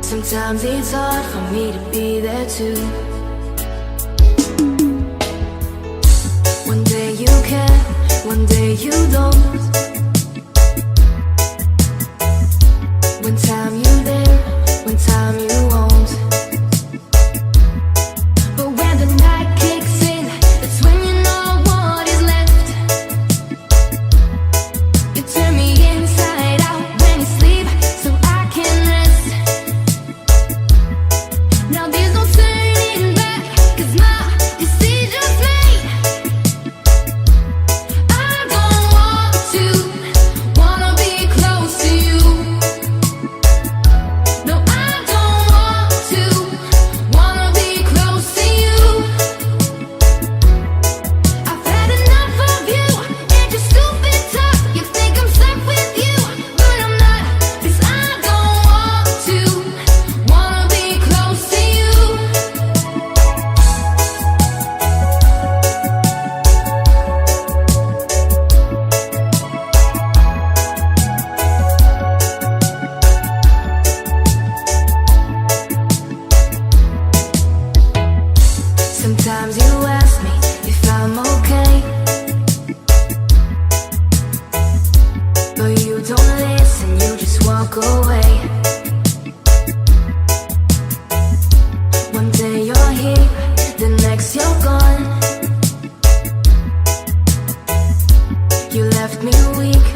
Sometimes it's hard for me to be there too. One day you care, one day you don't. One time you there, one time you won't. But when the night kicks in, that's when you know what is left. You turn me inside out when you sleep, so I can rest. Now there's no turning back, 'cause my decision's made. I don't want to, wanna be close to you. No, I don't want to, wanna be close to you. I've had enough of you and your stupid talk. You think I'm stuck with you, but I'm not. 'Cause I don't want to, wanna be close to you. Sometimes you ask me if I'm okay, but you don't listen, you just walk away. One day you're here, the next you're gone. You left me weak,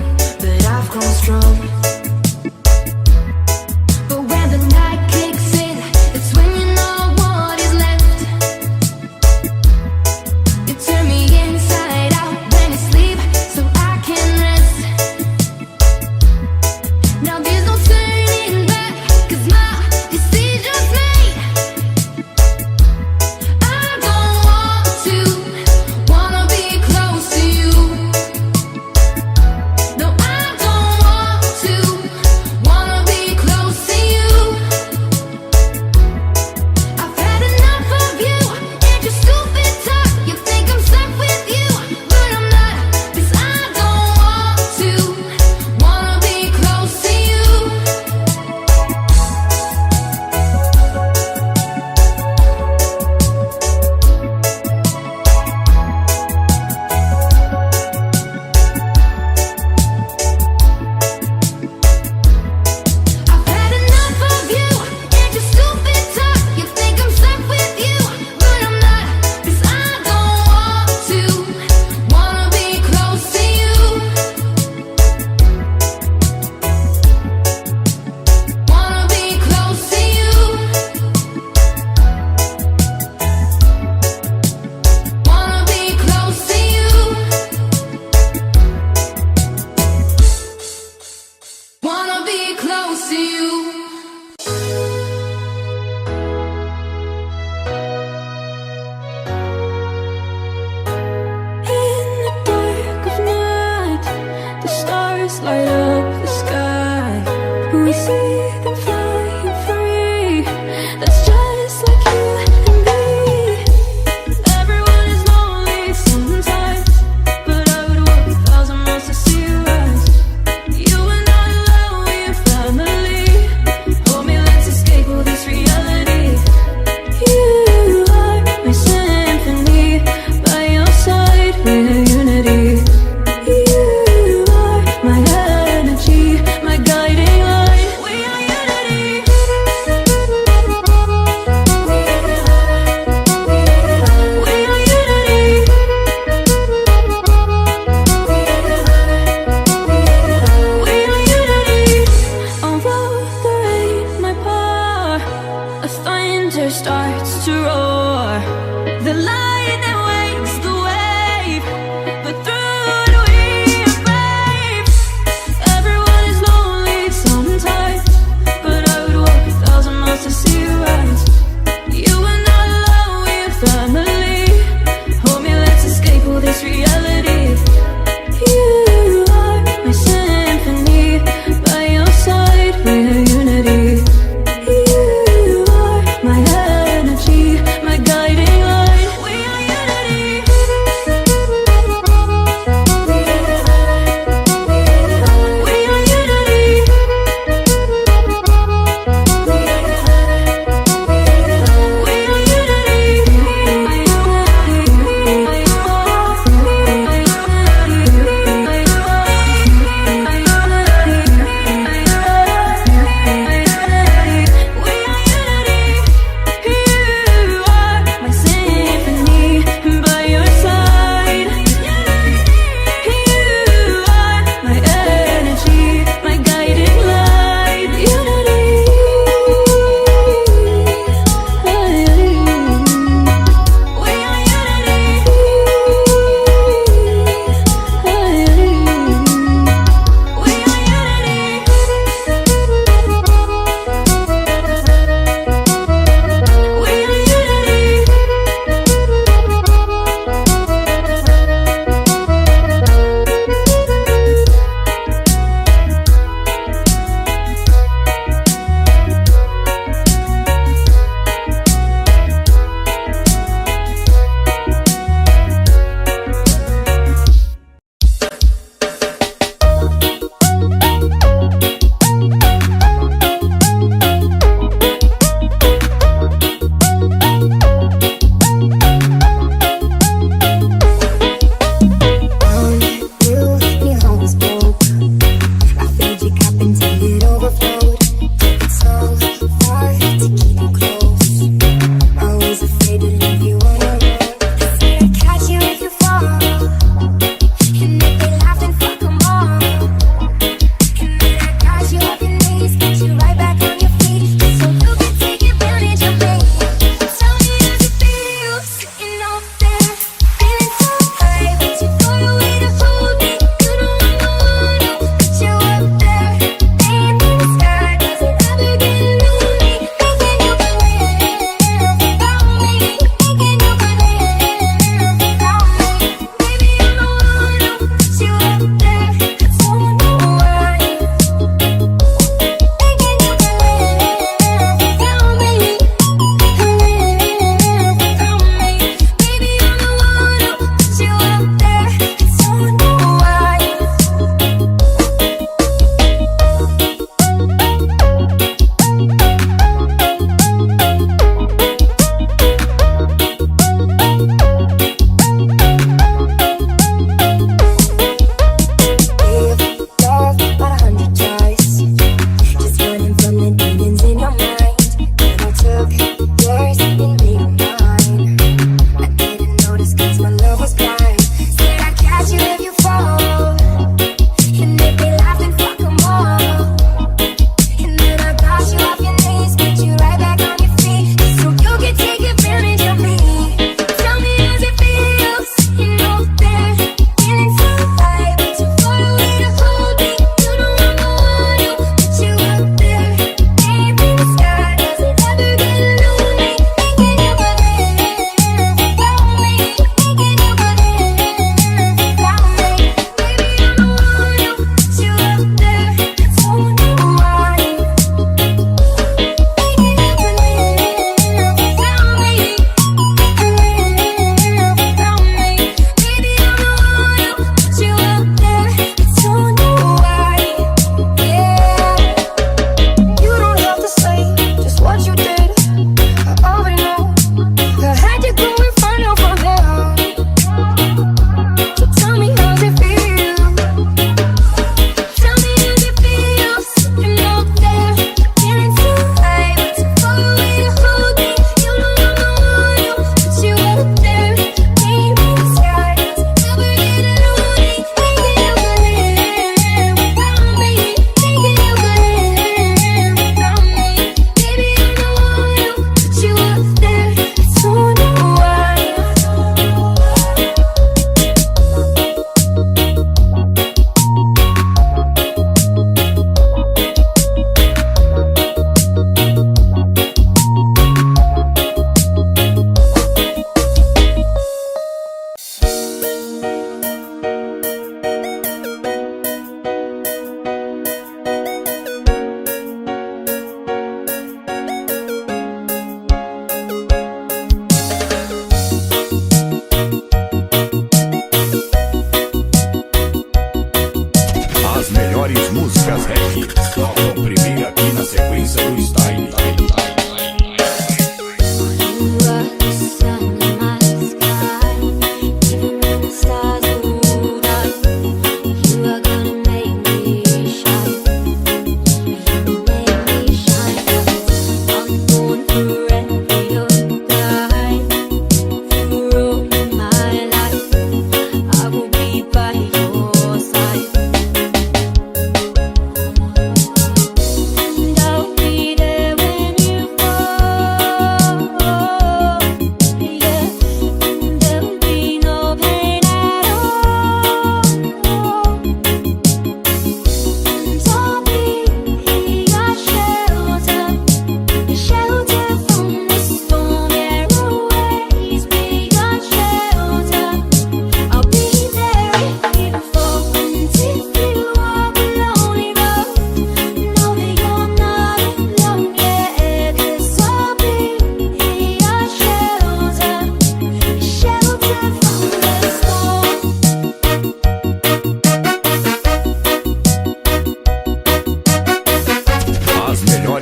but I've grown strong. But when the night kicks in, it's when you know what is left. You turn me inside out when you sleep, so I can rest. Now there's no turning back, 'cause my decision's made. I don't want to, wanna be close to you. No, I don't want to, wanna be close to you. I've had enough of you and your stupid talk. You think I'm stuck with you, but I'm not. 'Cause I don't want to, wanna be close to you. I've had enough of you and your stupid talk. You think I'm stuck with you, but I'm not. 'Cause I don't want to, wanna be close to you. Wanna be close to you. Wanna be close to you. Wanna be close to you. In the dark of night, the stars light up the sky. We see them flying free. That's just like you and me. Everyone is lonely sometimes, but I would walk 1,000 miles to see you rise. You are not alone, we're family. Hold me, let's escape all this reality. You are my symphony, by your side we're unity. You are my energy, my guiding light. We are unity. We are unity. We are unity. Although the rain might pour, a thunder starts to roar. The lightning wakes the wave, but through it we are brave. Everyone is lonely sometimes, but I would walk 1,000 miles to see you rise. You are not alone, we're family. Hold me, let's escape all this reality. You are my symphony, by your side we're unity. You are my energy, my guiding light. We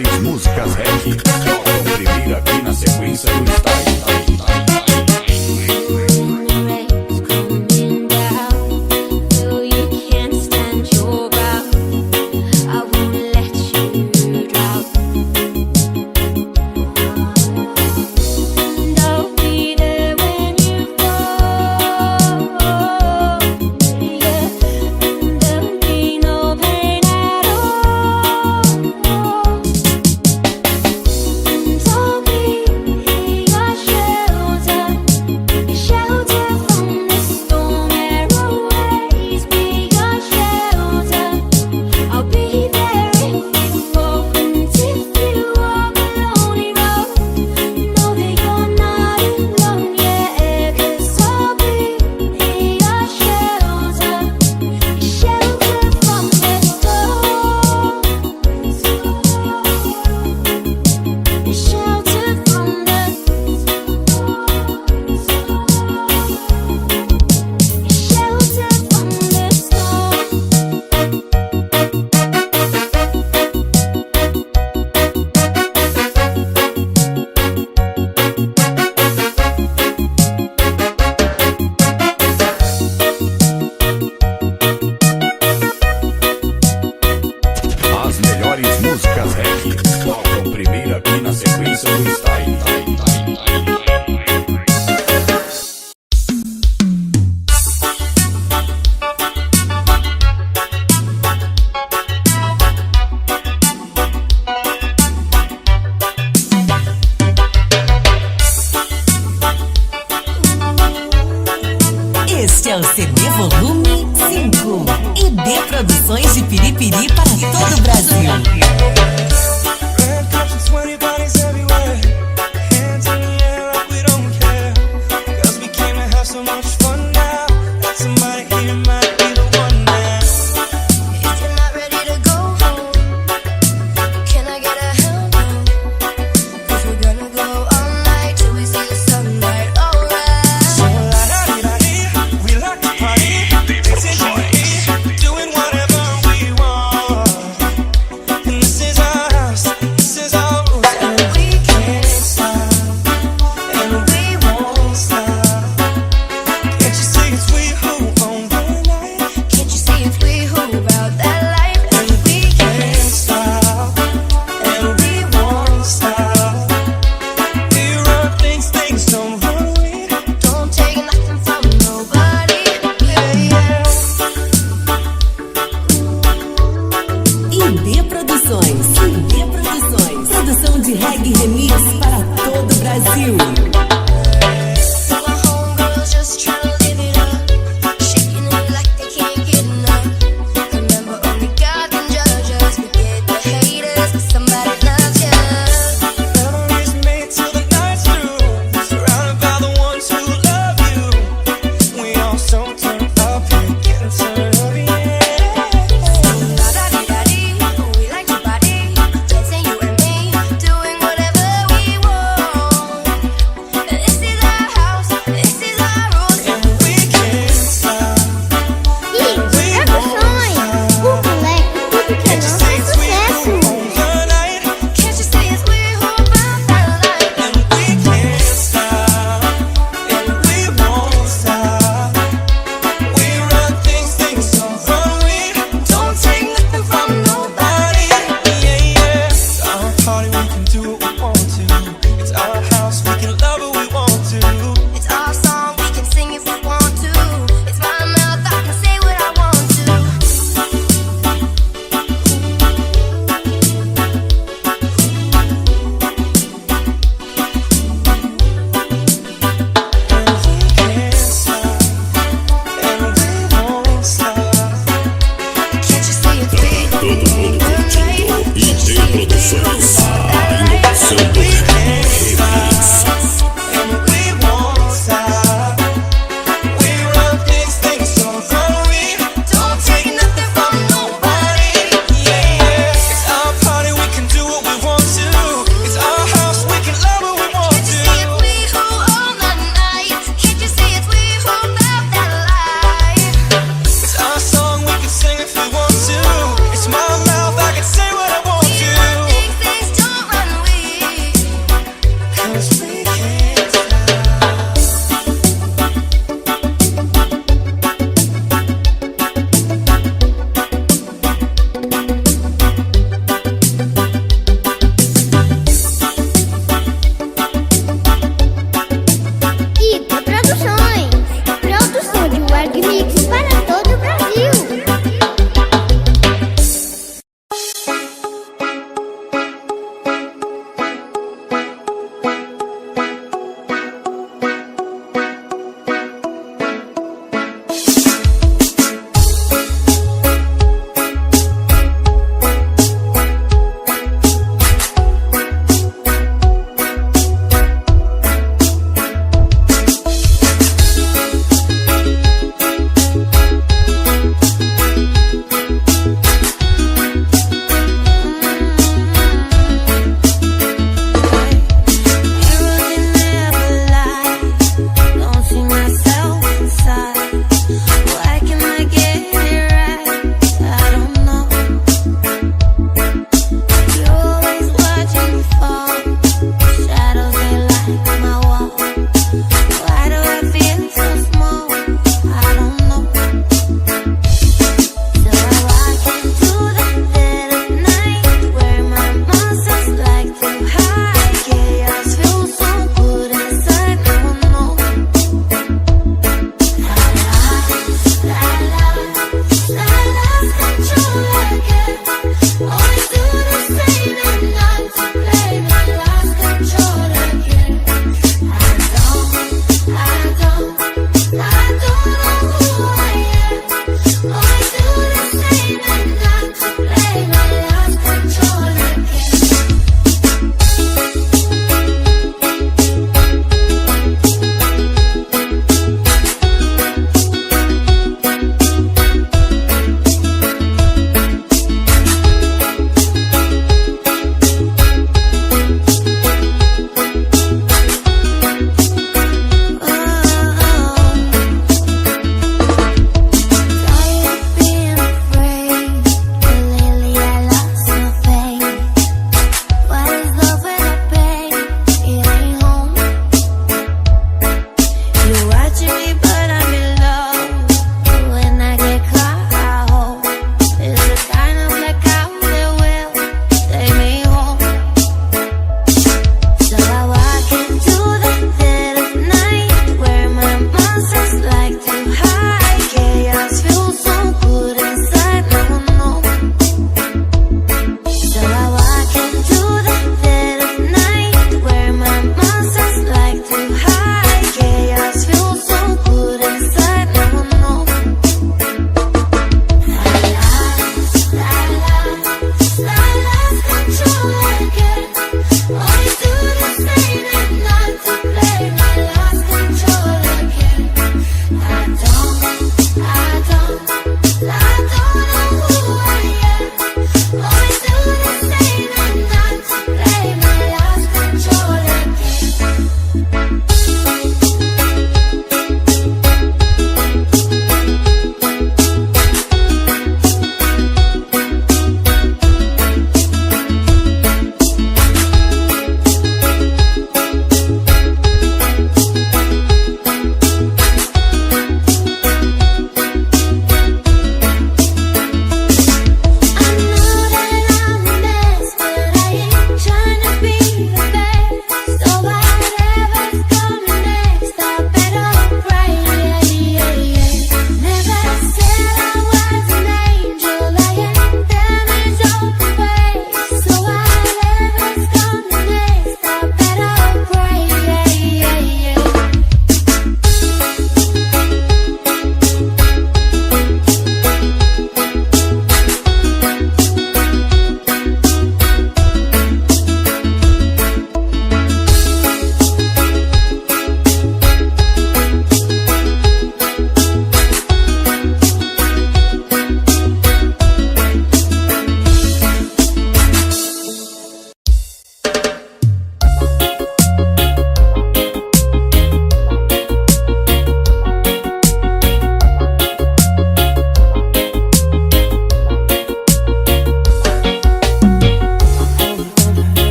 melhores músicas reggae tocam primeiro aqui na sequência do Style. Músicas reggae tocam primeiro aqui na sequência do Style. Este é o CD Volume 5 EB Produções de Piripiri para todo o Brasil. Produção de reggae remix para todo o Brasil. Todo mundo curtindo EB Produções.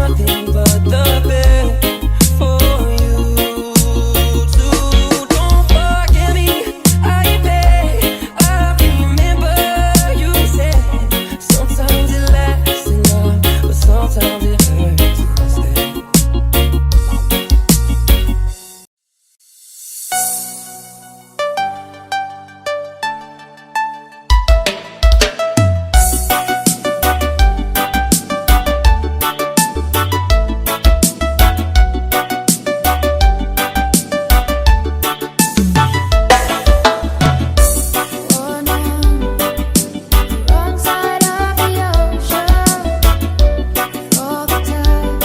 nothing but the best for you too. Don't forget me, I beg. I remember you said sometimes it lasts in love, but sometimes it hurts instead. Wrong side of the ocean, all the time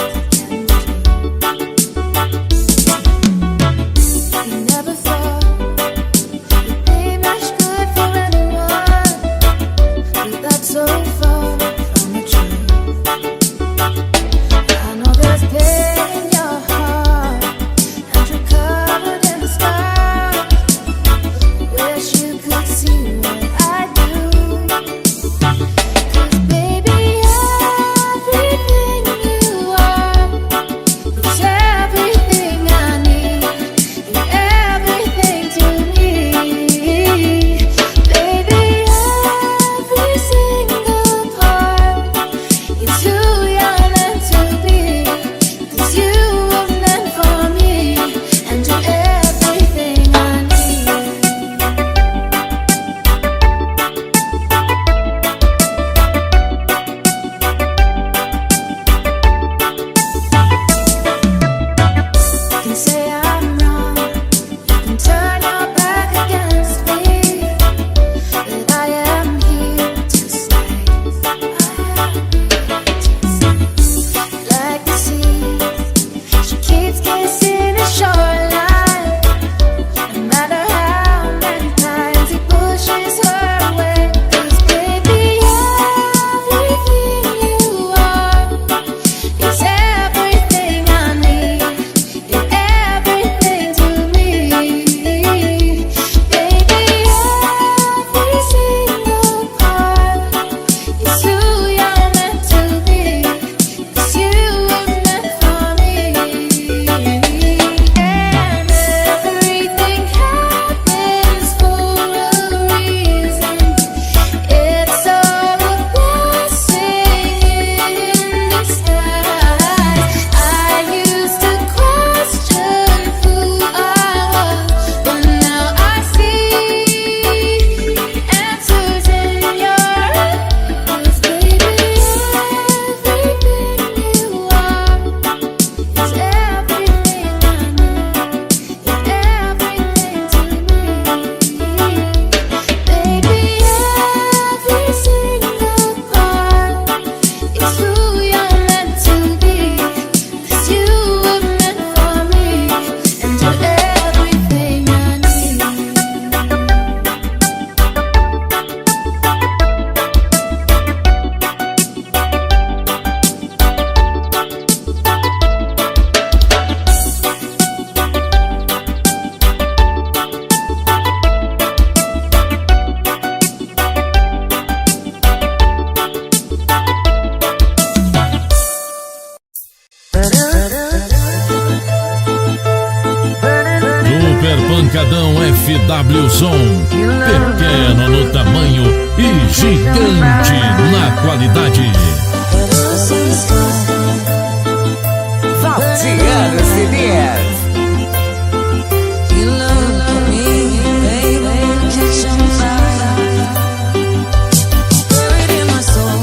you never thought you'd be much good for anyone, but that's so far from the truth. I know there's pain in your heart, and you're covered in the scars. Wish you could see what I do. 'Cause baby, everything you are is everything I need. You're everything to me. Baby, every single part is who you're meant to be. 'Cause you were meant for me, and you're everything I need. You can say I'm wrong, you can turn your back against me, but I am here to stay. Like the sea, she keeps kissing the shoreline, no matter how many times he pushes her away. 'Cause baby, everything you are is everything I need. You're everything to me. Baby, every single part is who you're meant to be. 'Cause you were meant for me. And everything happens for a reason. It's all a blessing in disguise. I used to question who I was, but now I see answers in your eyes. Baby, everything you are is everything I need. You're everything to me. Baby, every single part is who you're meant to be. 'Cause you were meant for me, and you're everything I need. Super Pancadão FW Som. Pequeno no tamanho e gigante na qualidade. Valdiano CDs. You love me, baby, catch on fire. Buried in my soul,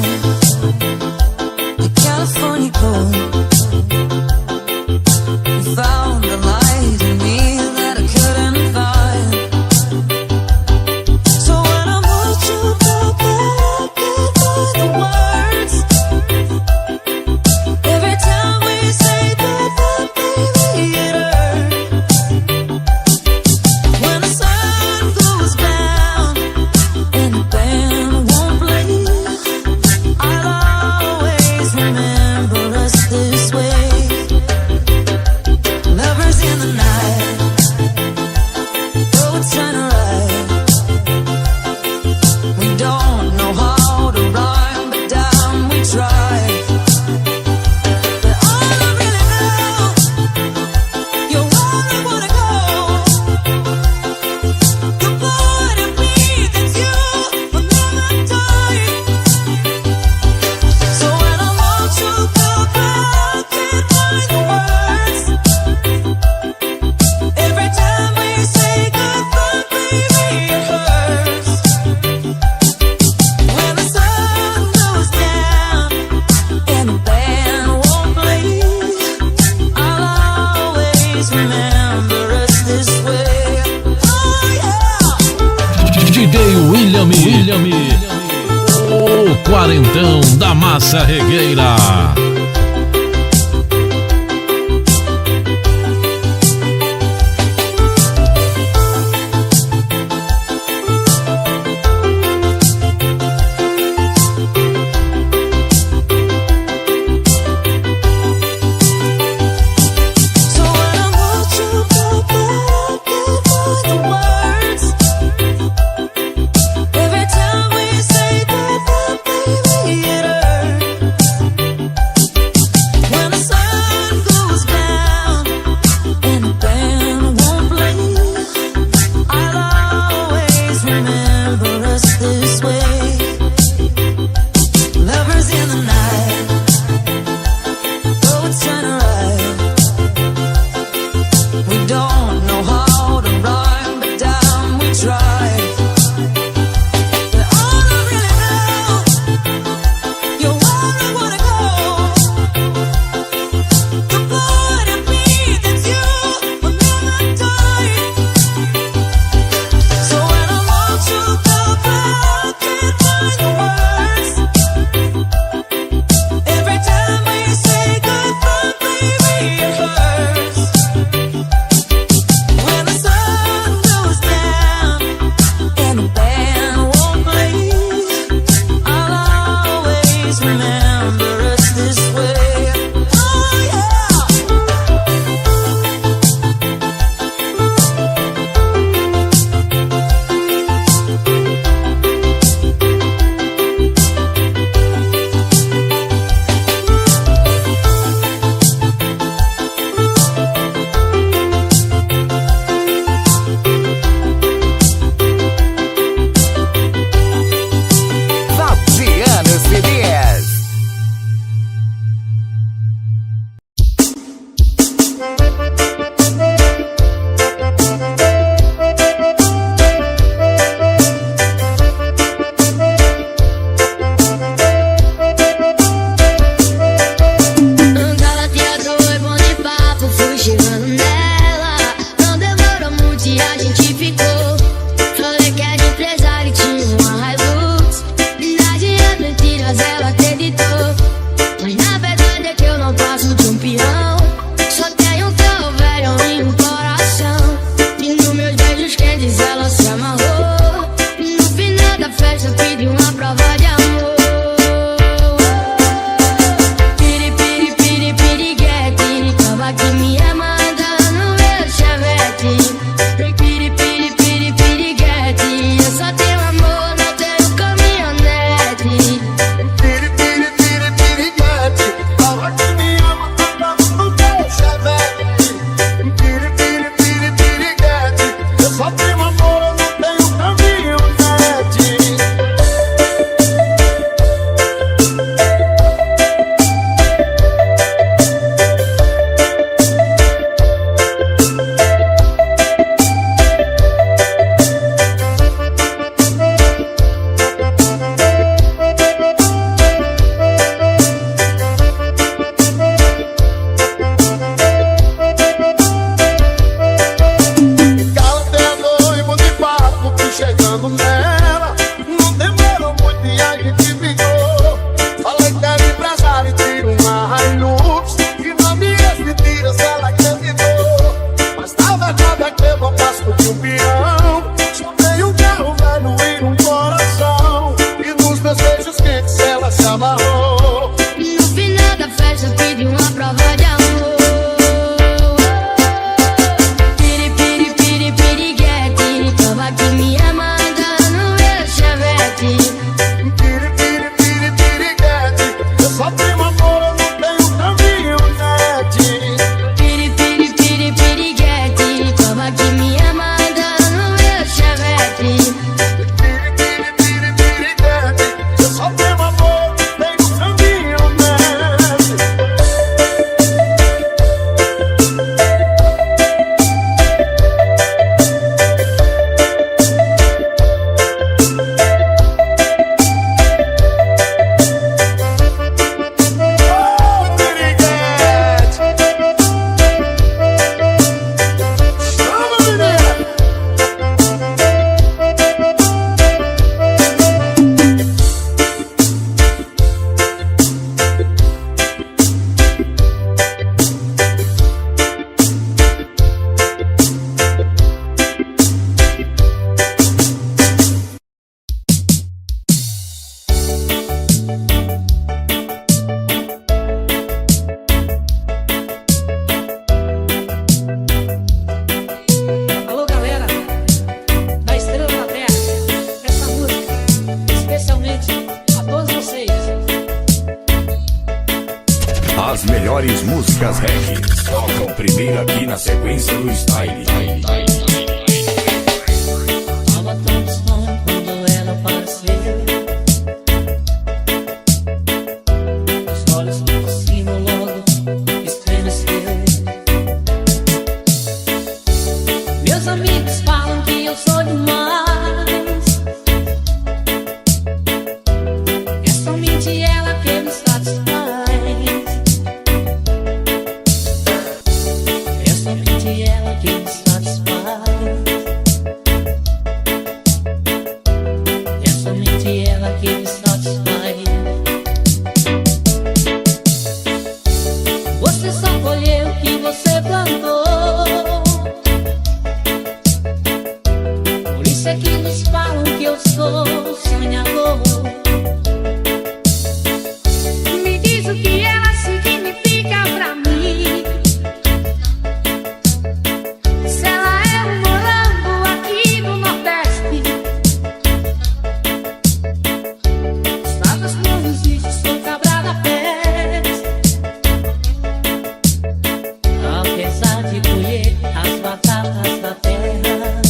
the California gold. You found the light in me that I couldn't find. So when I'm with you, baby, by the words. Every time we say goodbye, baby, it hurts. When the sun goes down and the band won't play, I'll always remember us this Quarentão da Massa Regueira. So when I want you go back for the words, every time we say goodbye, baby, it hurts. When the sun goes down and the band won't play, I'll always remember us this way. Lovers in the night, though it's turning right. We don't know how to rhyme, but damn, we try. But all I really know, you're where I wanna go. The part of me that's you will never die. So when I want you to go back, can't find the words. Every time we say goodbye, baby, it hurts. When the sun goes down and the band won't play, I'll always remember us this way. Oh yeah. Fabiano CDs. Galateador é bom de papo, fui chegando nela. Não demorou muito e a gente ficou. Falei que era empresário e tinha uma Hilux. Verdade mentiras, ela acreditou. Mas na verdade é que eu não passo de um peão. Só tenho um carro As melhores músicas reggae tocam primeiro aqui na sequência do Style. Tava tão distante quando ela apareceu. Os olhos por cima logo estremeceu. Meus amigos falam que eu sou demais. É somente ela que me satisfaz. É somente ela que me satisfaz. É somente ela que me satisfaz. Você só colheu o que você plantou. Por isso é que nos falam que eu sou sonhador. Me diz o que ela significa pra mim. Se ela é um morango aqui no Nordeste. Estradas não existe, sou cabra da peste. Apesar de colher as batatas da terra.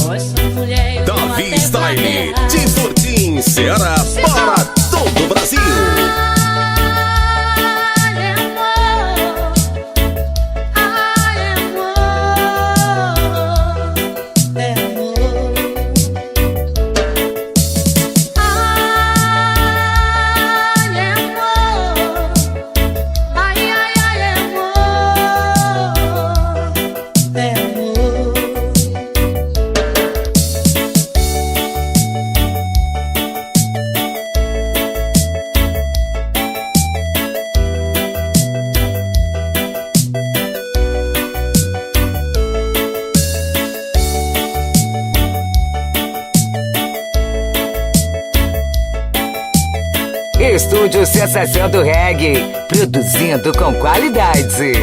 Oh, essa mulher eu vou Davi até Style, pra de guerra. Fortim, Ceará, para todo o Brasil. Ai, amor, ai, amor, é amor. Ai, amor, ai, amor, é amor. Estúdio Sensação do Reggae, produzindo com qualidade.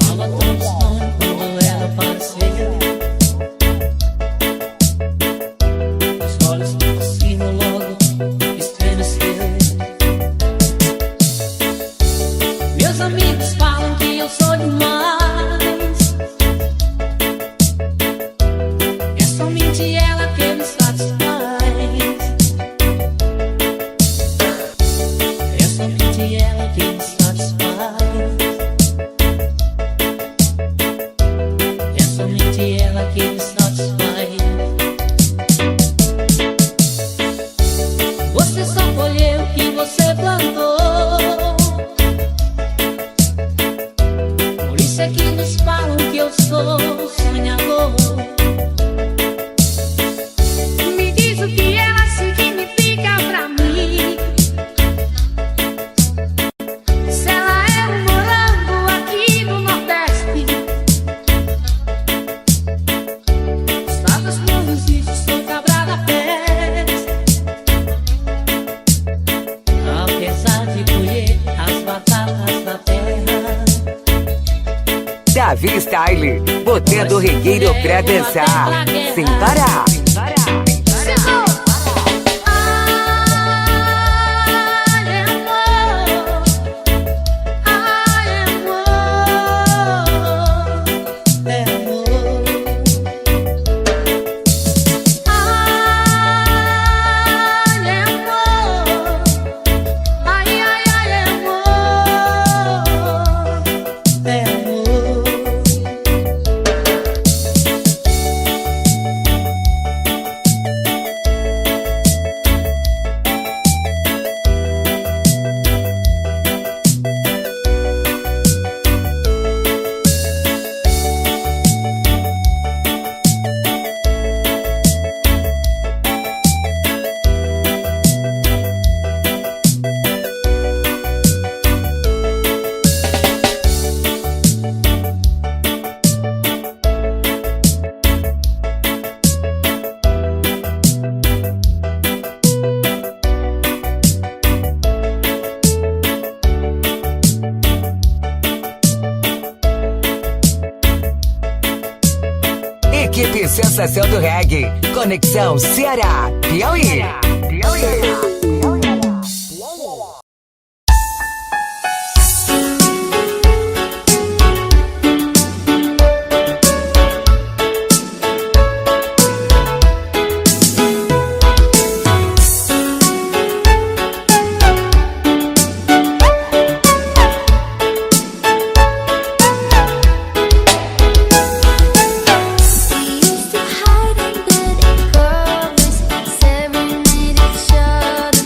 Tava tão distante quando ela apareceu. Os olhos por cima logo estremeceu. Meus amigos falam que eu sou demais. É somente ela que me satisfaz. É somente ela que me satisfaz. É somente ela que me satisfaz. Você só colheu o que você plantou. Por isso é que nos falam que eu sou sonhador. Me diz o que ela significa pra mim. Se ela é um morango aqui no Nordeste. Estradas não existe, sou cabra da peste. Apesar de colher as batatas da terra. Davi Style, botando o regueiro pra dançar, sem parar. Ai, amor, ai, amor, é amor. Ai, amor, ai, amor, é amor. Equipe Sensação do Reggae, Conexão Ceará, Piauí. We used to hide under the covers, serenade each other.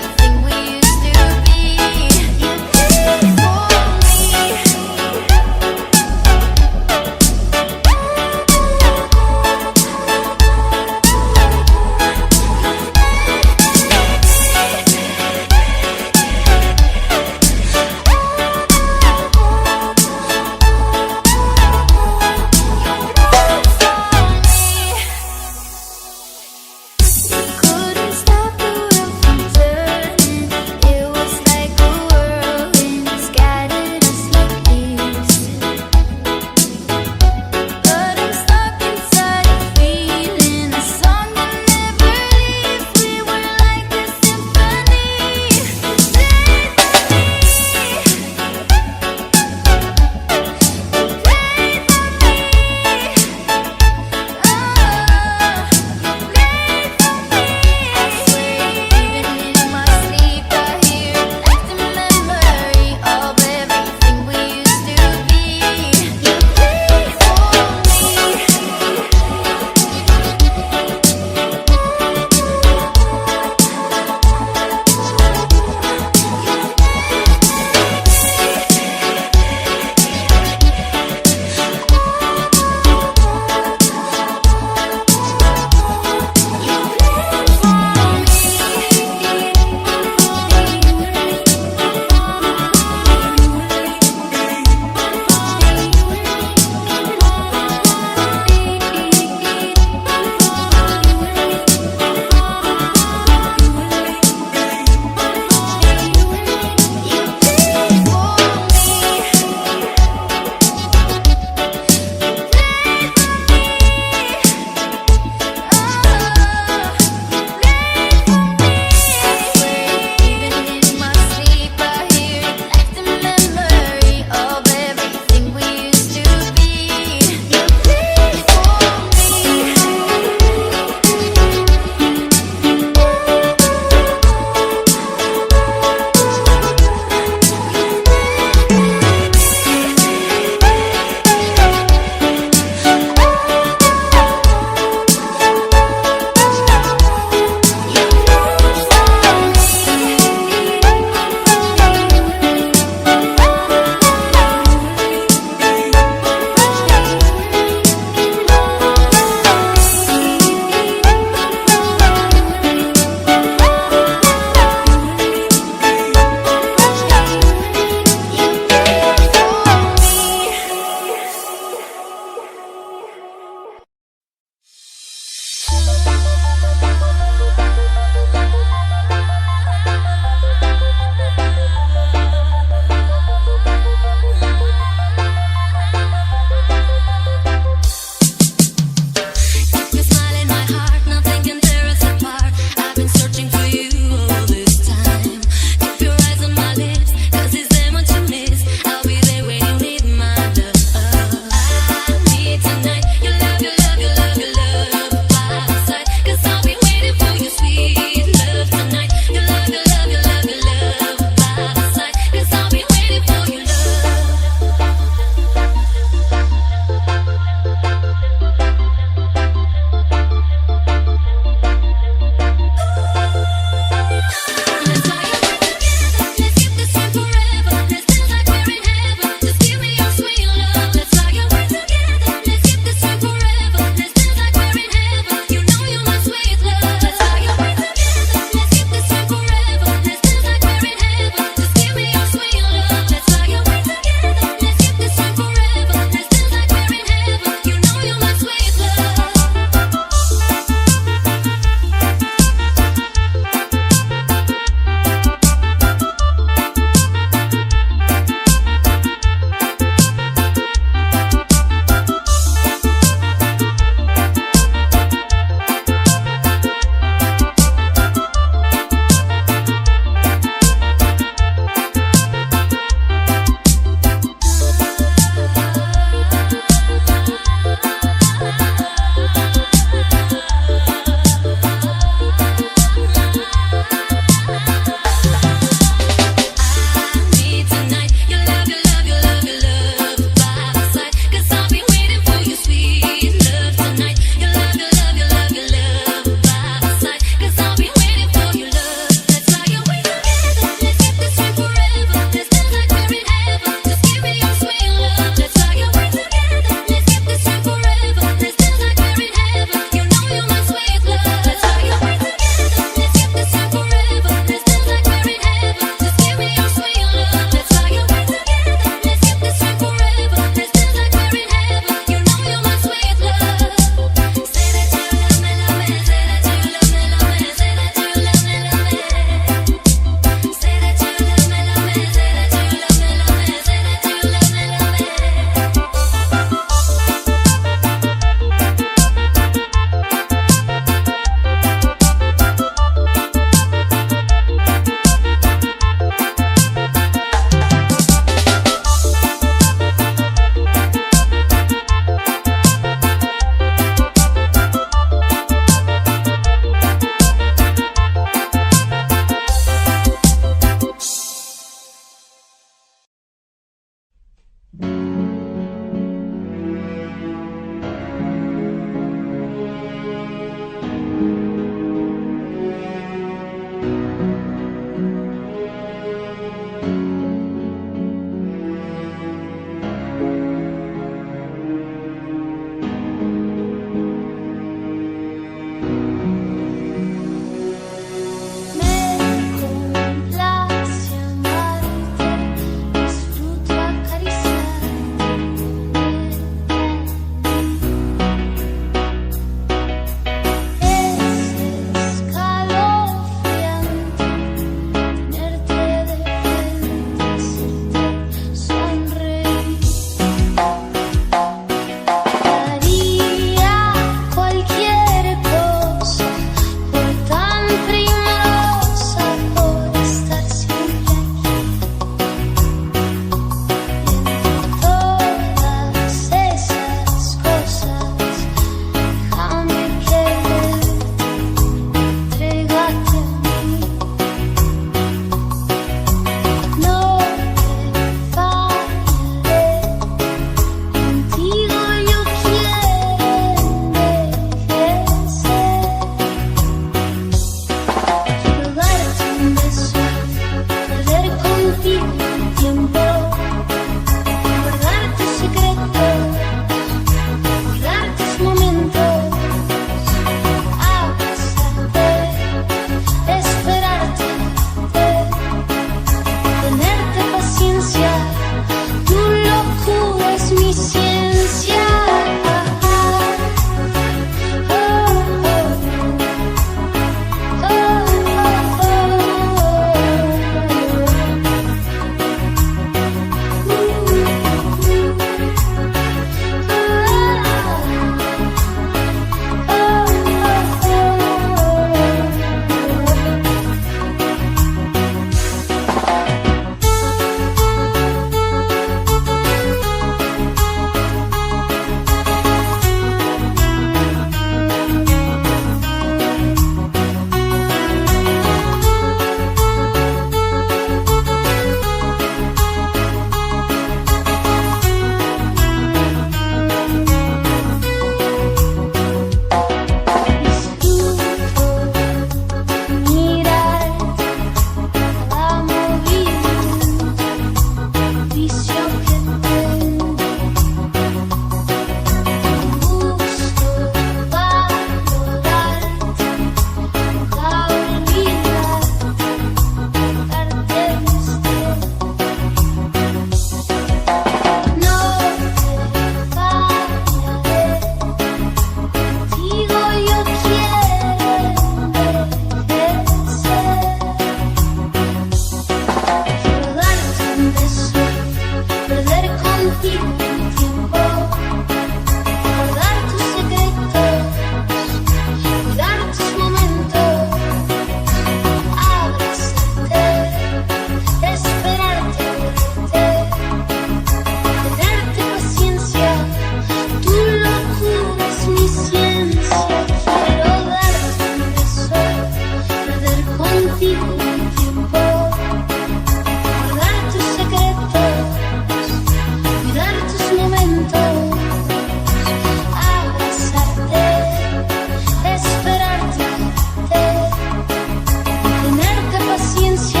paciencia,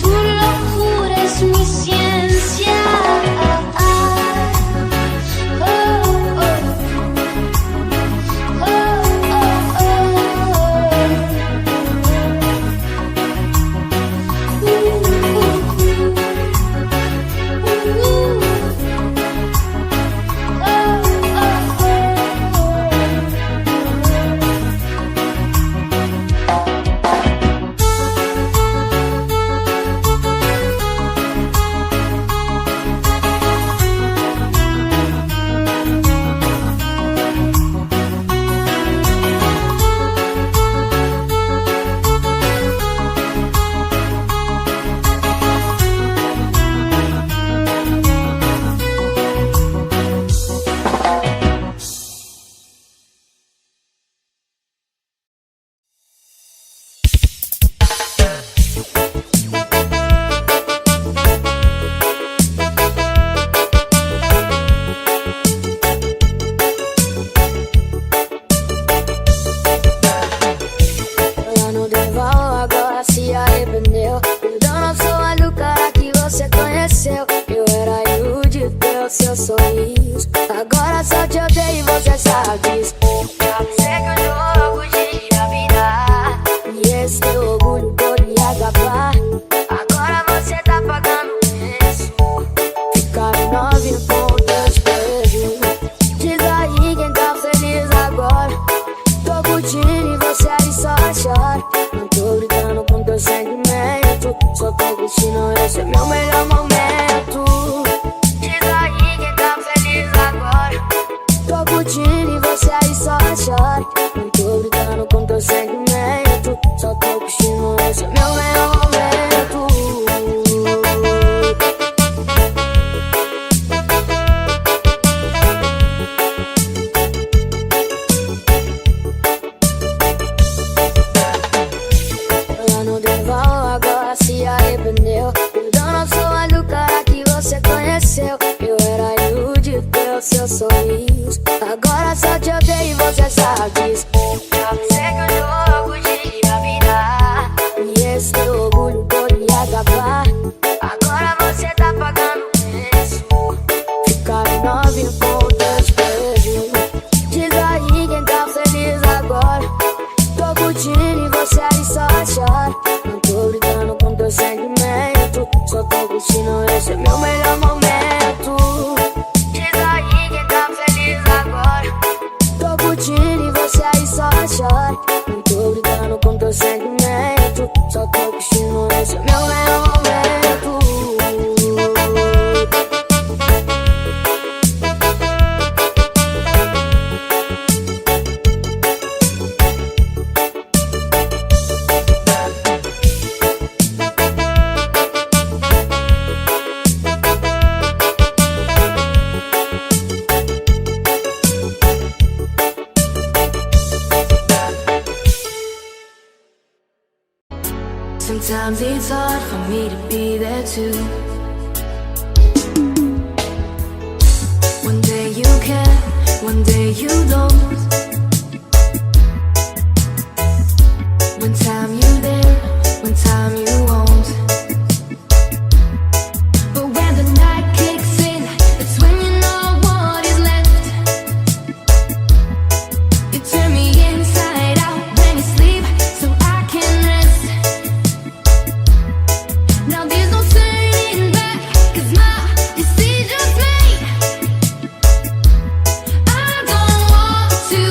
tu locura es mi ciencia. Oh, oh, oh, Lá no Deval agora se arrependeu. Mudando sua do cara que você conheceu. Eu era iludido pelo seu sorriso. Agora só te odeio e você sabe disso. Já pensei que o jogo ia virar e esse teu orgulho poderia acabar. Agora você tá pagando isso. Ficaram 9 pontos perdidos. Diz aí quem tá feliz agora. Tô curtindo e você aí só chora. Não tô gritando com teu sentimento, só tô curtindo, esse é meu melhor momento. Diz aí quem tá feliz agora. Tô curtindo e você aí só chora. Não tô gritando com teu sentimento, só tô curtindo, esse é meu melhor momento. Lá no Deval agora se arrependeu. Mudando sua do cara que você conheceu. Eu era iludido pelo seu sorriso. Agora só te odeio e você sabe disso. Já pensei que o jogo ia virar e esse teu orgulho poderia acabar. Agora você tá pagando isso. Ficaram 9 pontos perdidos. Diz aí quem tá feliz agora. Tô curtindo e você aí só chora. Não tô gritando com teu sentimento, só tô curtindo, esse é meu melhor momento. Diz aí quem tá feliz agora. Tô curtindo e você aí só chora. Não tô gritando com teu sentimento, só tô curtindo, esse é meu melhor momento. Sometimes it's hard for me to be there too. One day you care, one day you don't. One time you there, one time you won't. But when the night kicks in, that's when you know what is left. You turn me inside out when you sleep, so I can rest. Now there's no turning back, 'cause my decision's made. I don't want to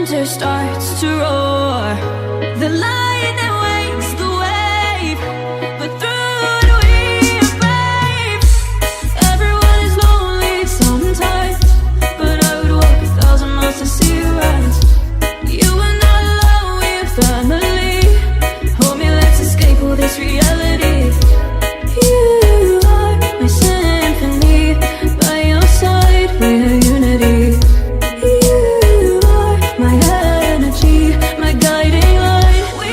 thunder starts to roar. The lion that wakes the wave, but through it we are brave. Everyone is lonely sometimes, but I would walk 1,000 miles to see you rise. You are not alone, we are family. Hold me, let's escape all this reality. You are my symphony, by your side we're unity. You are my energy, my guiding light. We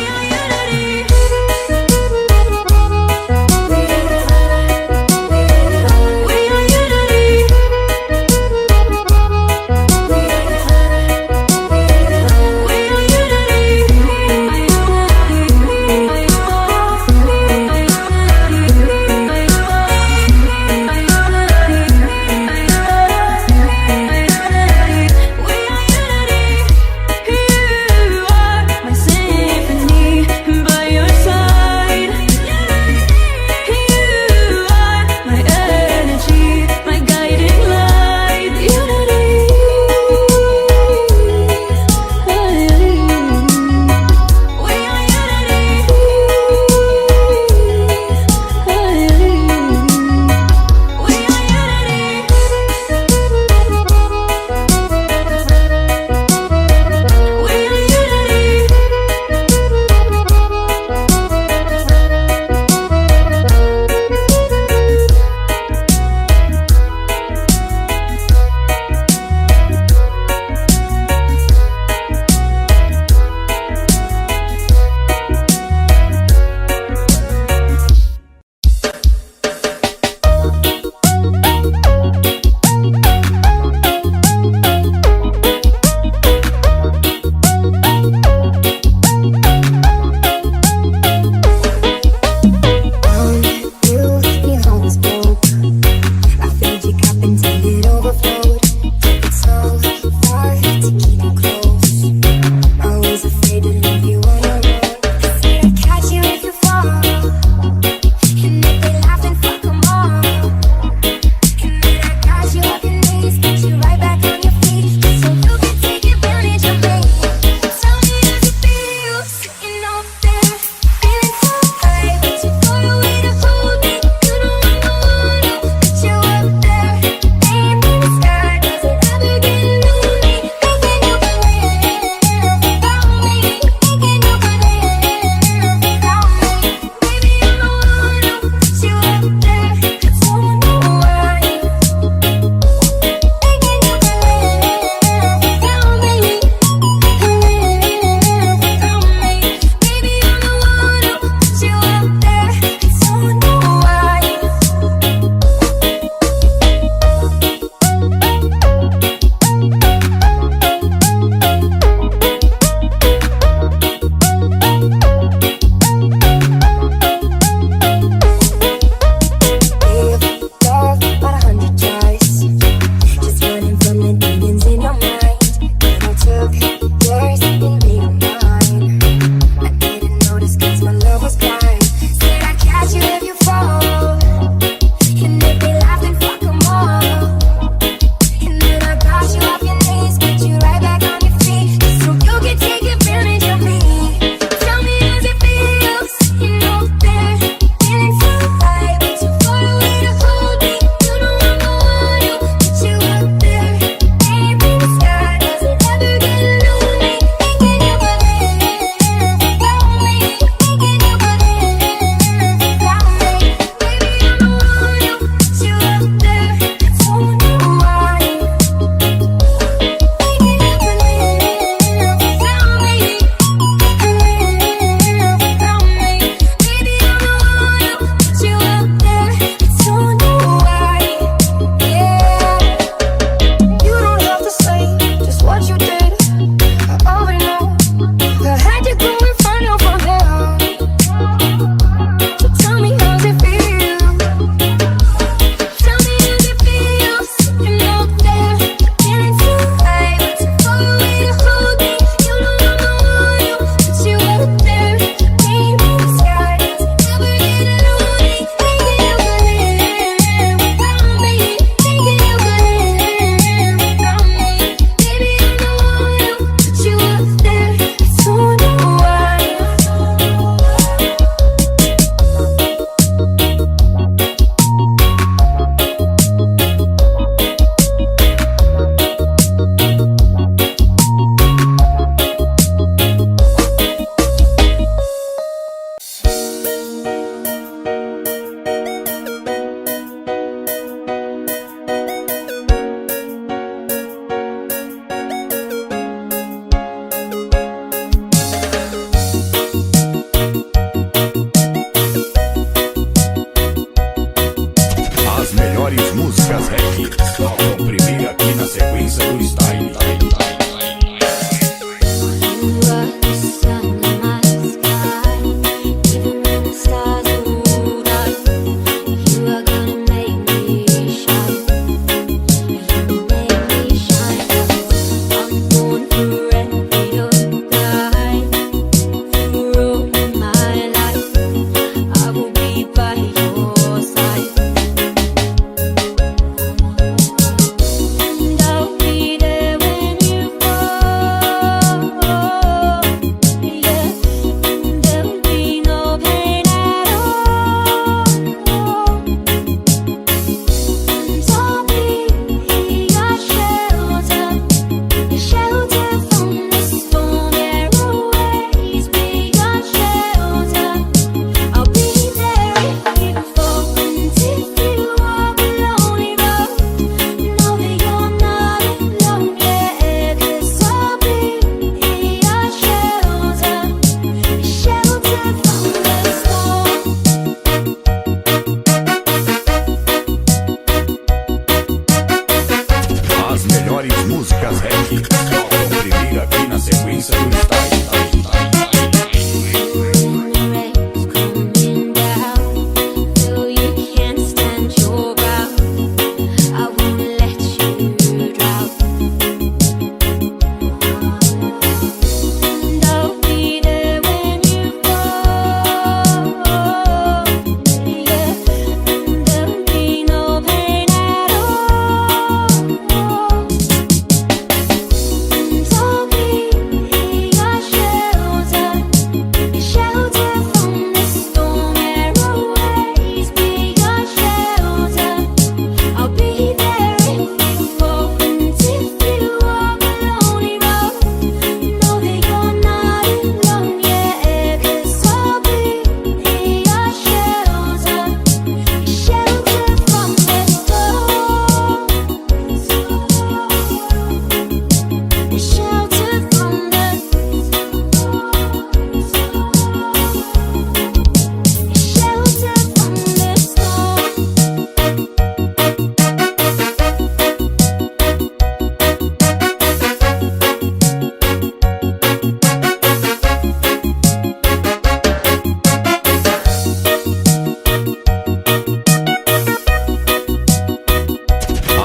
aqui na sequência do style.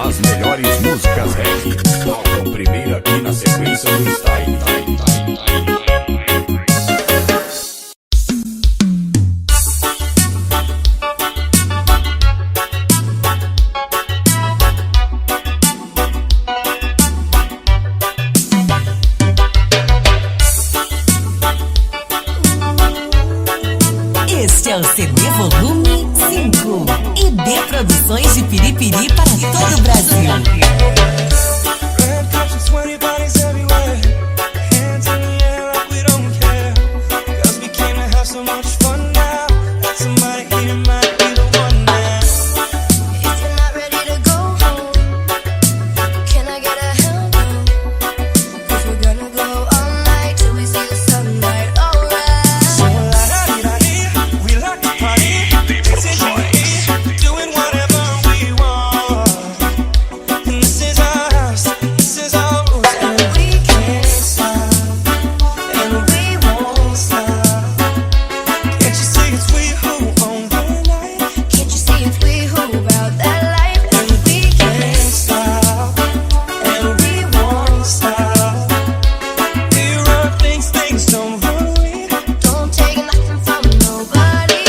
As melhores músicas reggae tocam primeiro aqui na sequência do style. Este é o CD Volume 5. EB Produções de Piripiri para todo o Brasil. Red cups and sweaty bodies everywhere. Hands in the air like we don't care. 'Cause we came to have so much fun now. That somebody here might be the one now. If you're not ready to go home, can I get a hell no? 'Cause we're gonna go all night till we see the sunlight. Alright. So la-da-dee-da-dee, we like to party. Dancing, doing whatever we want. And this is our house, this is our rules, and we can't stop, and we won't stop. Can't you see it's we who own the night? Can't you see it's we who about that life? And we can't stop, and we won't stop. We run things don't worry. Don't take nothing from nobody.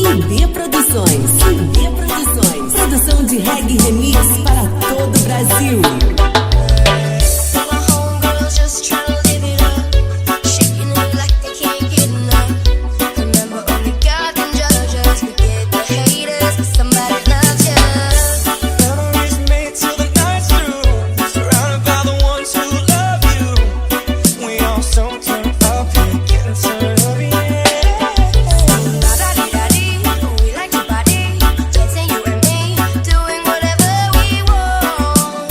IB Produções. IB Produções. Produção de reggae remix para todo o Brasil. My homegirls just tryna live it up, shaking it like they can't get enough. Remember, only God can judge us. Forget the haters, 'cause somebody loves you. Memories made till the night's through. Surrounded by the ones who love you. We all so turned up here, getting turned up, yeah. La-da-dee-da-dee, we like to party, dancing you and me, doing whatever we want.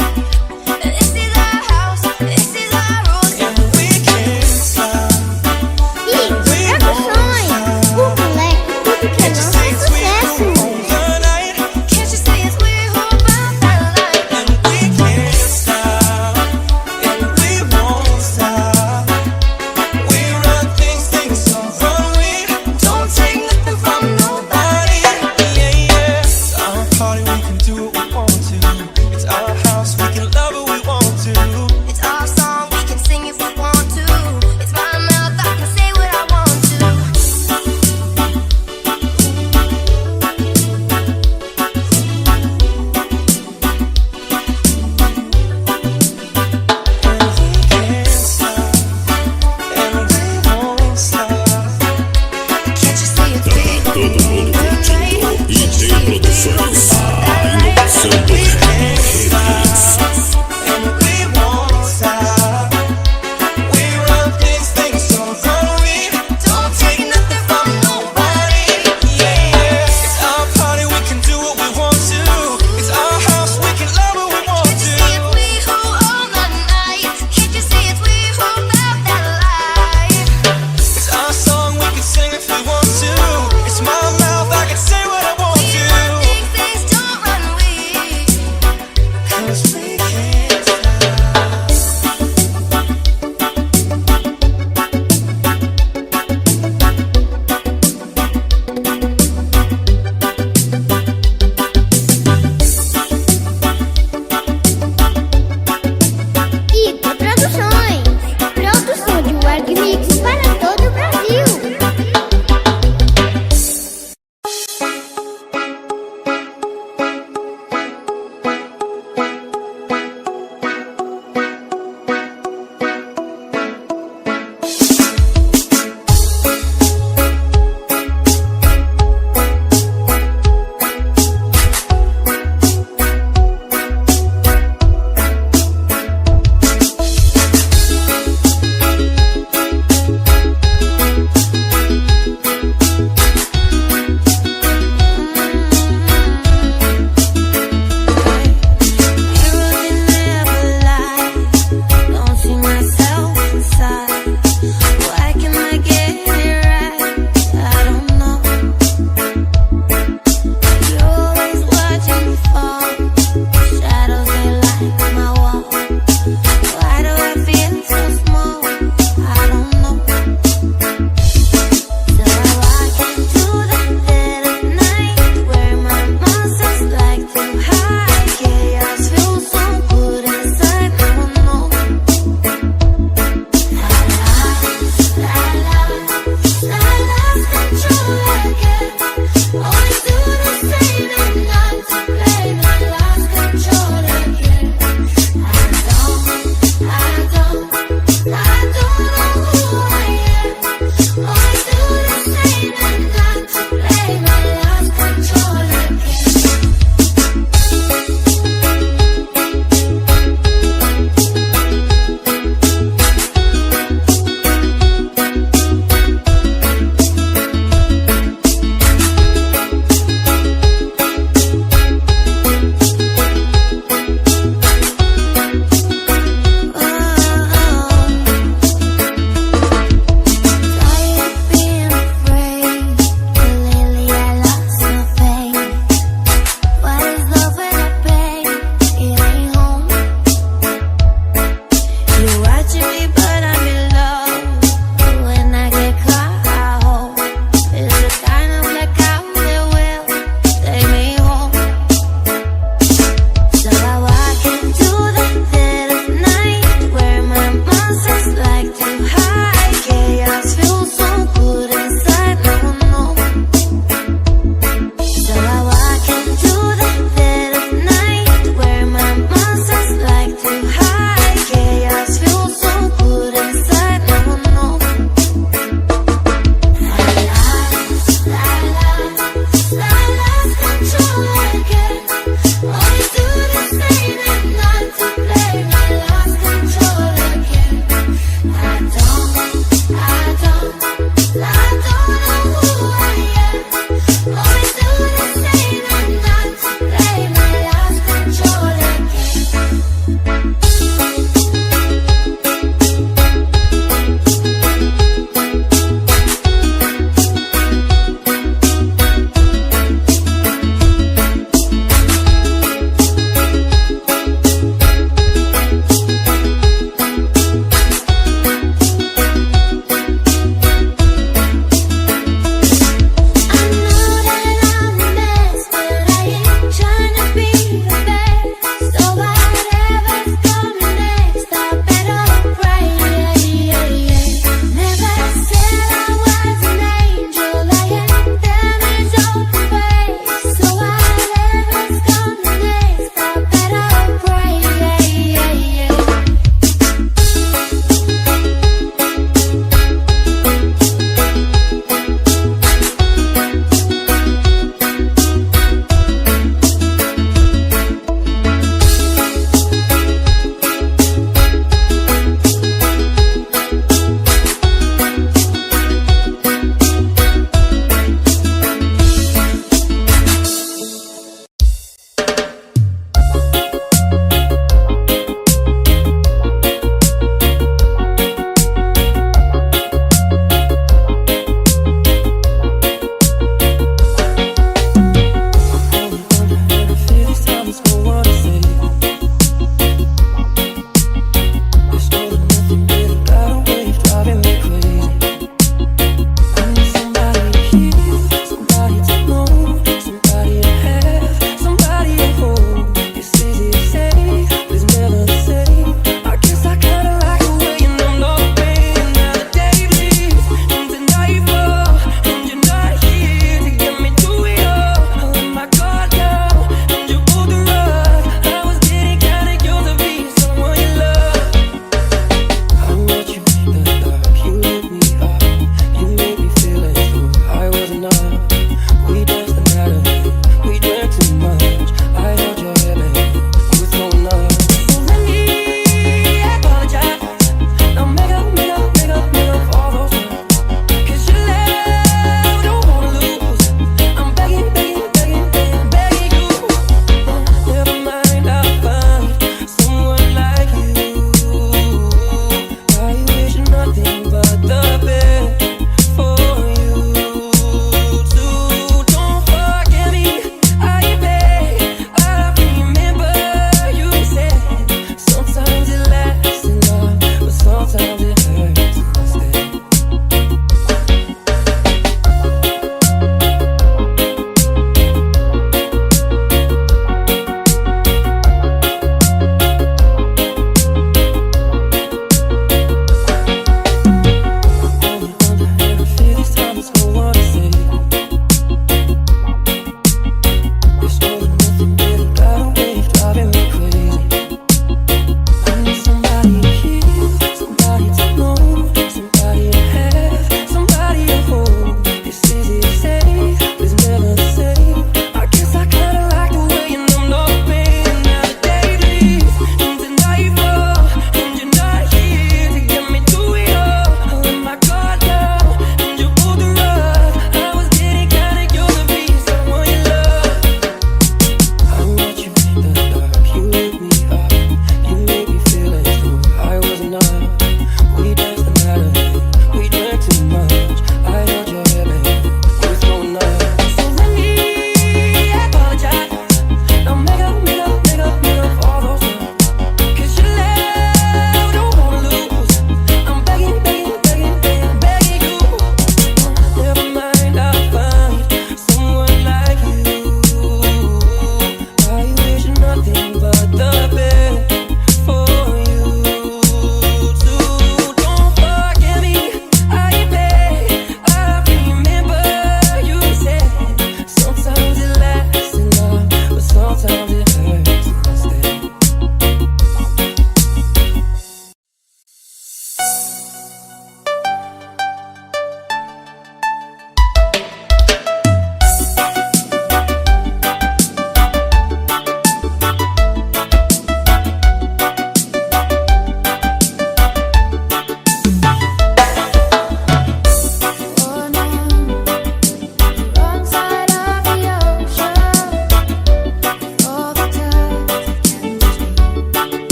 Ita Produções, produção de Wag Mix para todo o Brasil.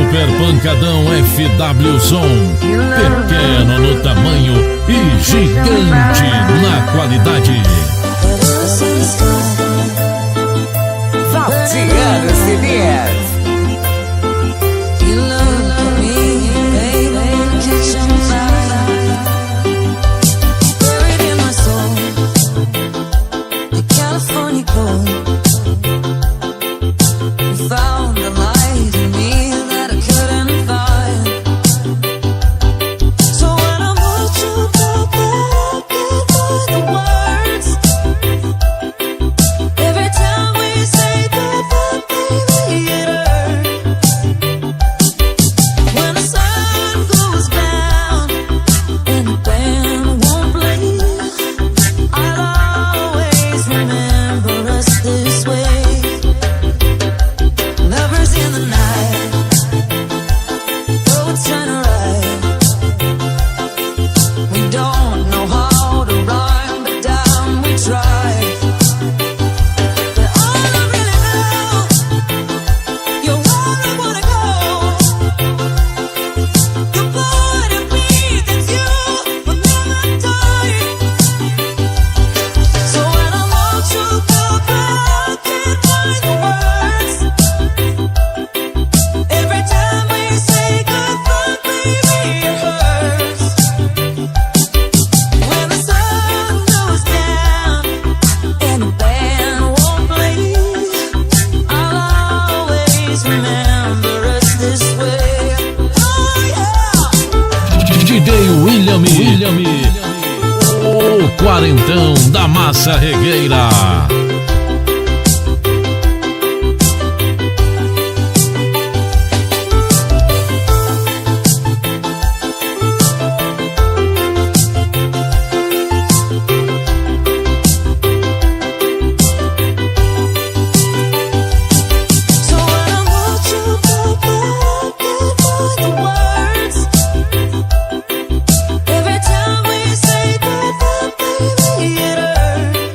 Super Pancadão FW Som. Pequeno no tamanho e gigante na qualidade. Valtiano CDs. You love me, baby, catch on fire. Buried in my soul, the California cold. You found the light in me that I couldn't find. So when I want you go back, can't find the words. Every time we say goodbye, baby, it hurts. When the sun goes down and the band won't play, I'll always remember us this way. Lovers in the night, roads turn right. We don't know how to rhyme, but damn, we try. But all I really know, you're where I wanna go. The part of me that's you will never die. So when I want you to go back, can't find the words. Every time we say goodbye, baby, it hurts. When the sun goes down and the band won't play, I'll always remember us this way. Oh yeah. DJ William, o quarentão da massa regueira. So when I want you to go back, can't find the words. Every time we say goodbye, baby, it hurts.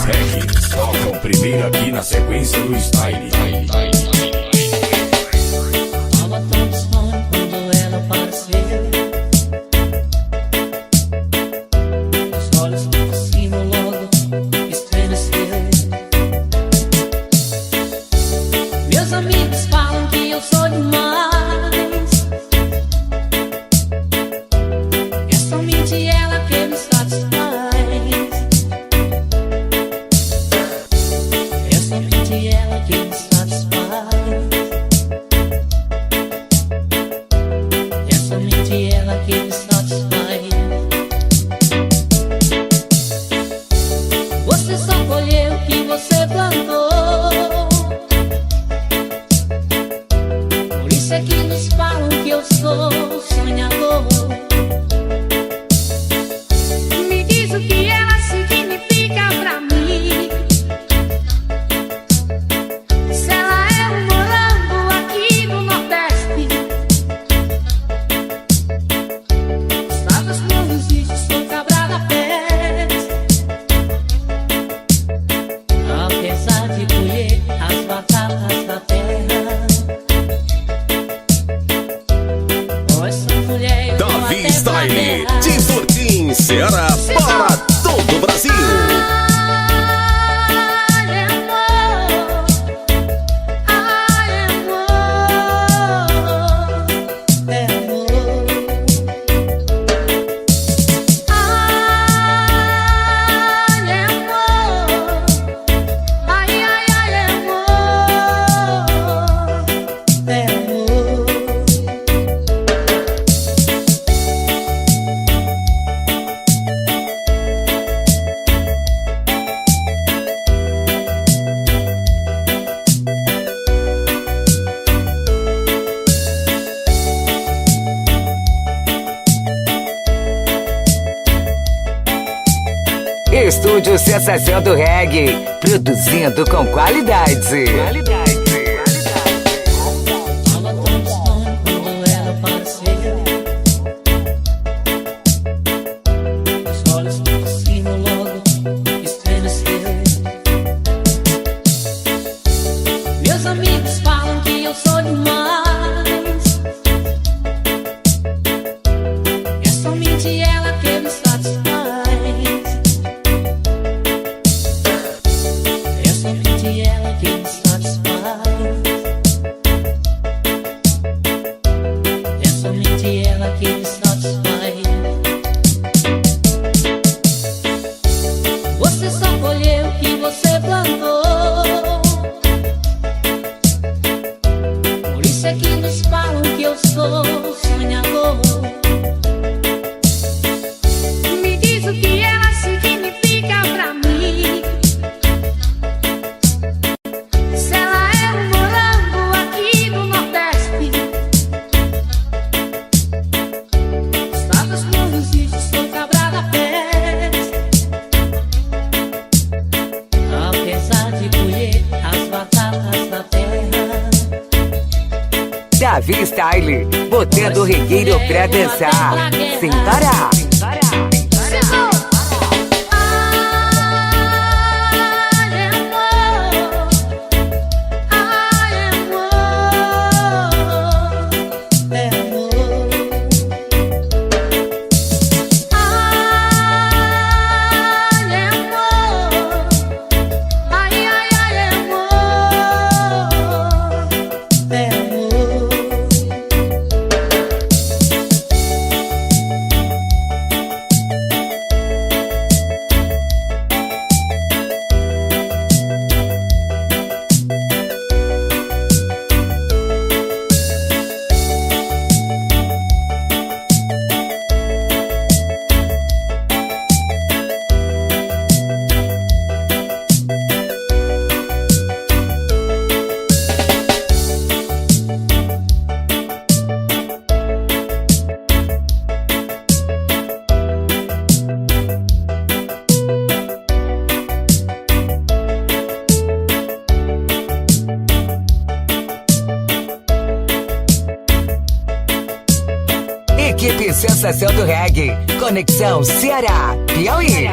Músicas reggae tocam primeiro aqui na sequência do style. Tava tão distante quando ela apareceu. Os olhos por cima logo estremeceu. Meus amigos falam que eu sou demais. É somente ela que me satisfaz. É somente ela que me satisfaz. É somente ela que me satisfaz. Você só colheu o que você plantou. Por isso é que nos falam que eu sou sonhador. Me diz o que ela significa pra mim. Se ela é um morango aqui no Nordeste. Estados Unidos e sou cabra da peste. Apesar de colher as batatas da terra. Oh, essa mulher eu vou Davi até Style, pra de terra. Fortim, Ceará, para todo o Brasil. Ai, amor. Ai, amor. É amor. Ai, amor. Ai, ai, ai, amor. É amor. Estúdio Sensação do Reggae, produzindo com qualidade. Tava tão distante quando ela apareceu. Os olhos por cima logo estremeceu. Meus amigos falam que eu sou demais. É somente ela que me satisfaz. É somente ela que me satisfaz. É somente ela que me satisfaz. Você só colheu o que você plantou. Por isso é que nos falam que eu sou sonhador. Me diz o que ela significa pra mim. Se ela é um morango aqui no Nordeste. Estados Unidos e sou cabra da peste. Apesar de colher as batatas da terra. Davi Style, botando o regueiro pra dançar, sem parar. Ai, amor. Ai, amor. É amor. Ai, amor. Ai, ai, ai, amor. É amor. Equipe Sensação do Reggae, Conexão Ceará, Piauí.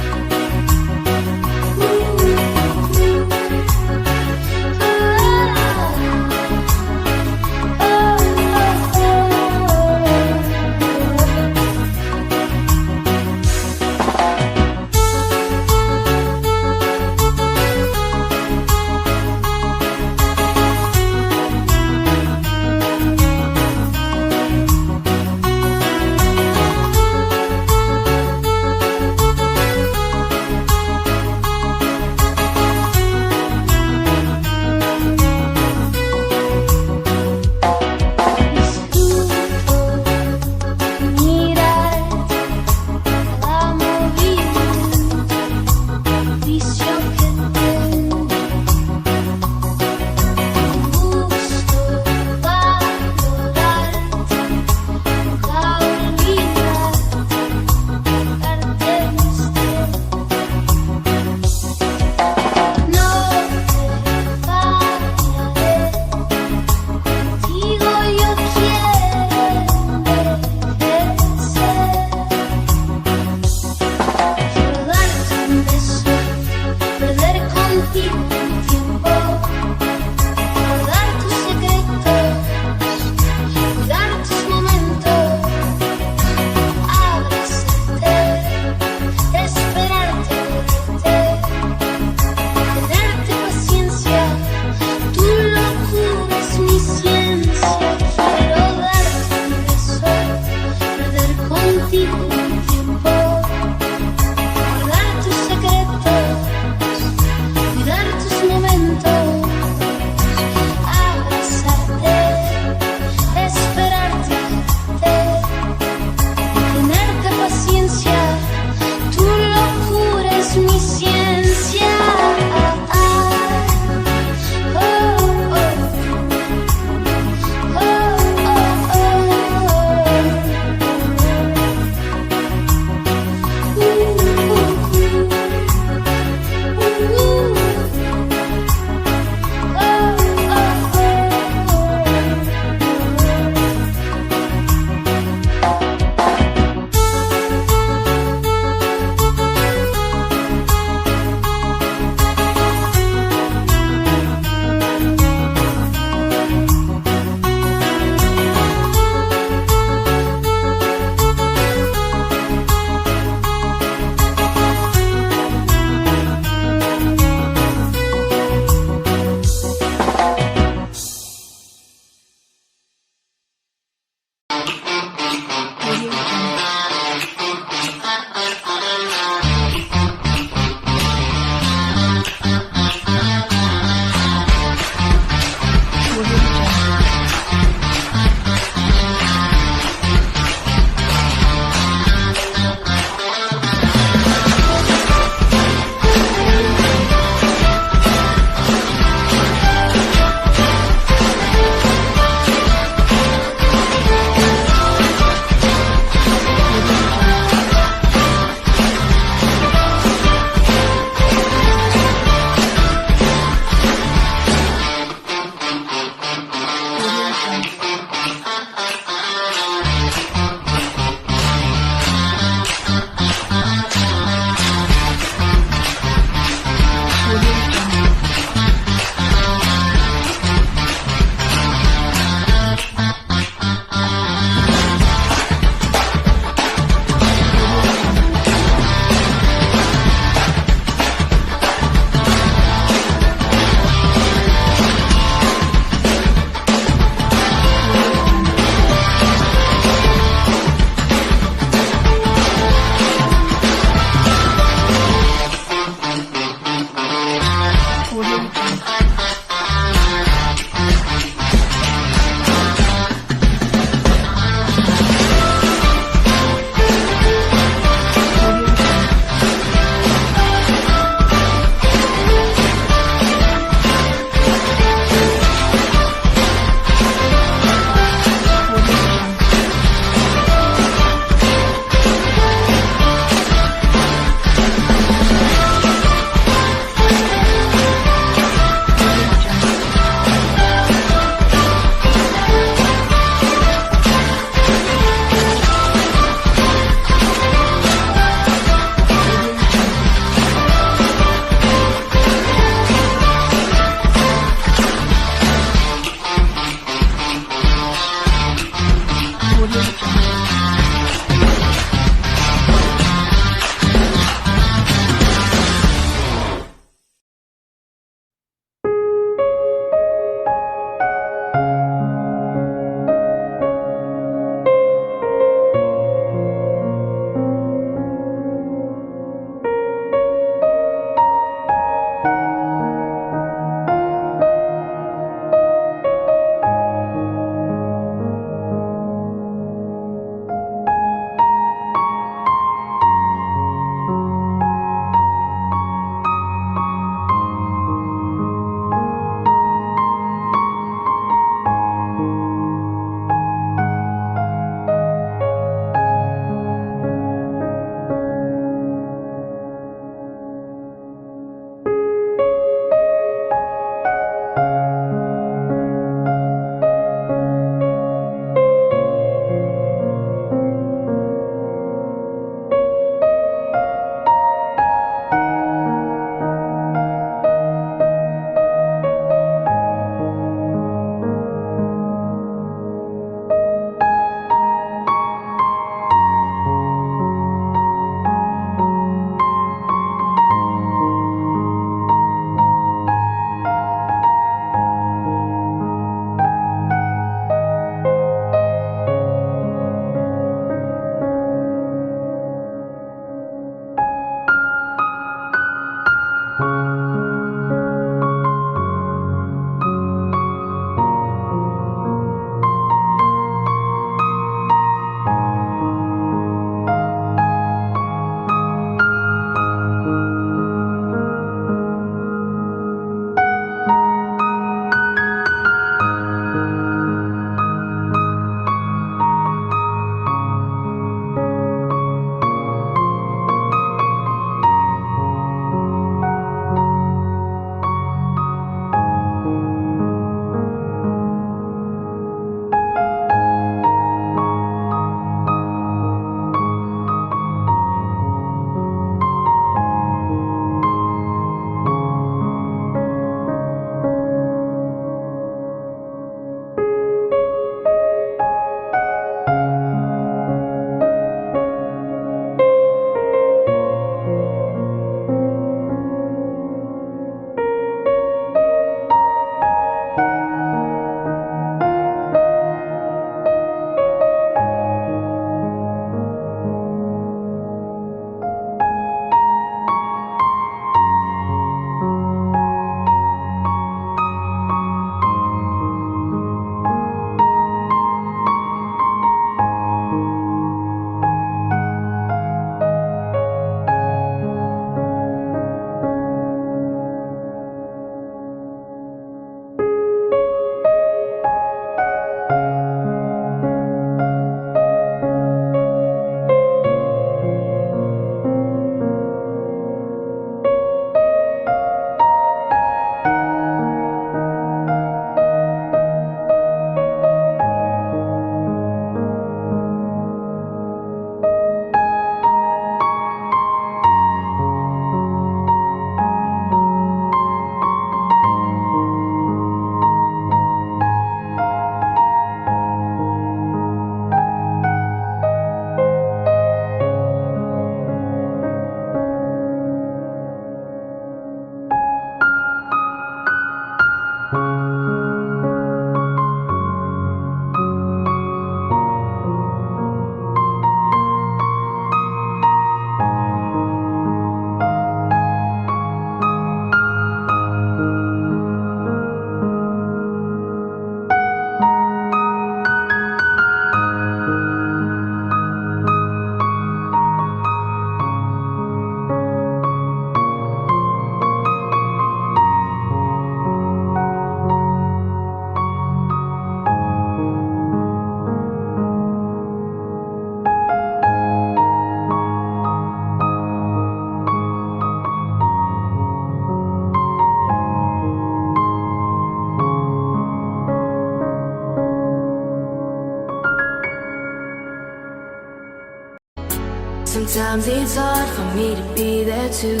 Sometimes it's hard for me to be there too.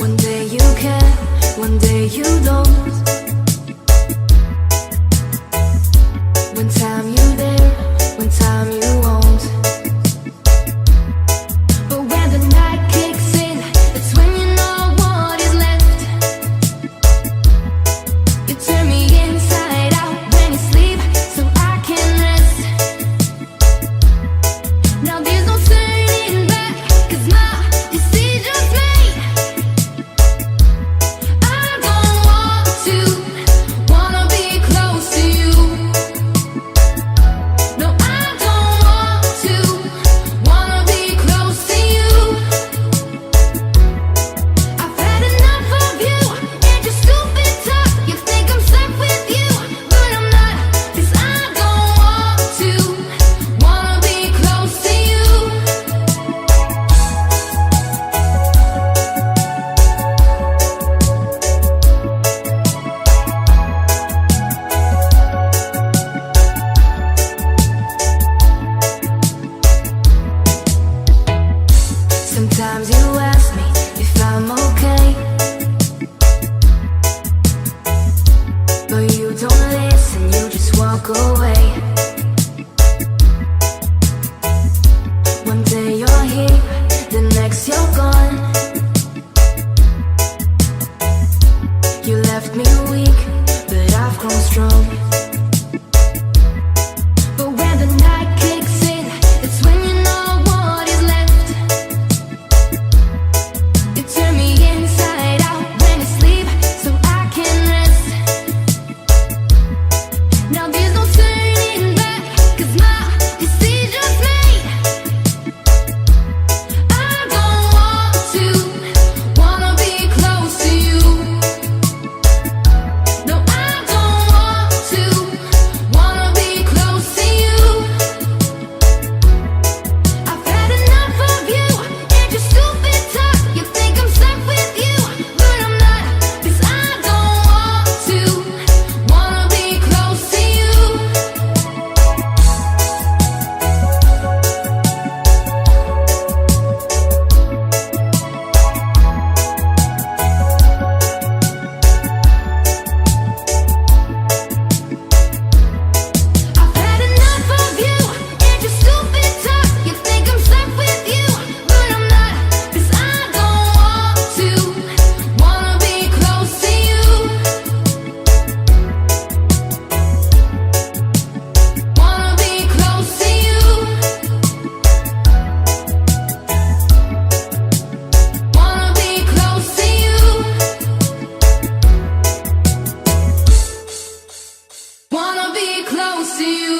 One day you care, one day you don't. One time you there, one time you won't. But when the night kicks in, that's when you know what is left. You turn me inside out when you sleep, so I can rest. Now there's no turning back, 'cause my decision's made. I don't want to, wanna be close to you. No, I don't want to, wanna be close to you. I've had enough of you and your stupid talk. You think I'm stuck with you, but I'm not, 'cause I don't want to, wanna be close to you. Sometimes you ask me if I'm okay, but you don't listen, you just walk away. One day you're here, the next you're gone. You left me weak, but I've grown strong. But when the night kicks in, it's when you know what is left. You turn me inside out when you sleep, so I can rest. Now there's no turning back, 'cause my decision's made. I don't want to, wanna be close to you. No, I don't want to, wanna be close to you. I've had enough of you and your stupid talk. You think I'm stuck with you, but I'm not, 'cause I don't want to, wanna be close to you. I've had enough of you and your stupid talk. You think I'm stuck with you, but I'm not, 'cause I don't want to, wanna be close to you. Wanna be close to you. Wanna be close to you. Wanna be close to you.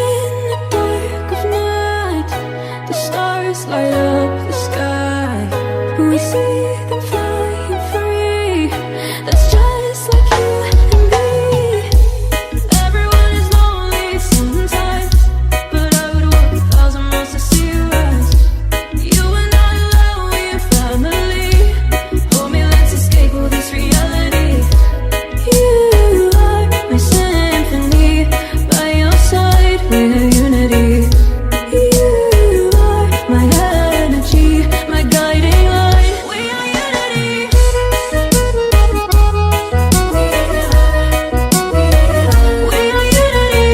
In the dark of night, the stars light up the sky. We see them flying free. That's just like you and me. Everyone is lonely sometimes, but I would walk 1,000 miles to see you rise. You are not alone, we're family. Hold me, let's escape all this reality. You are my symphony, by your side we're unity. You are my energy, my guiding light. We are unity. We are unity.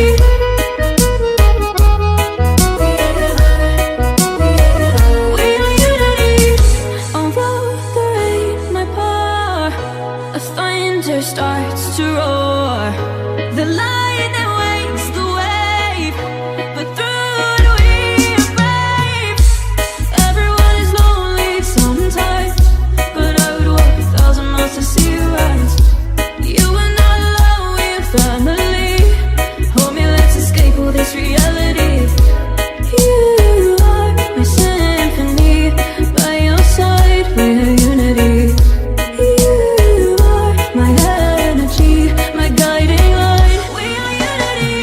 We are unity. Although the rain might pour, a thunder starts to roar. The lightning wakes the wave, but through it we are brave. Everyone is lonely sometimes, but I would walk 1,000 miles to see you rise. You are not alone, we're family. Hold me, let's escape all this reality. You are my symphony, by your side we're unity. You are my energy, my guiding light. We are unity.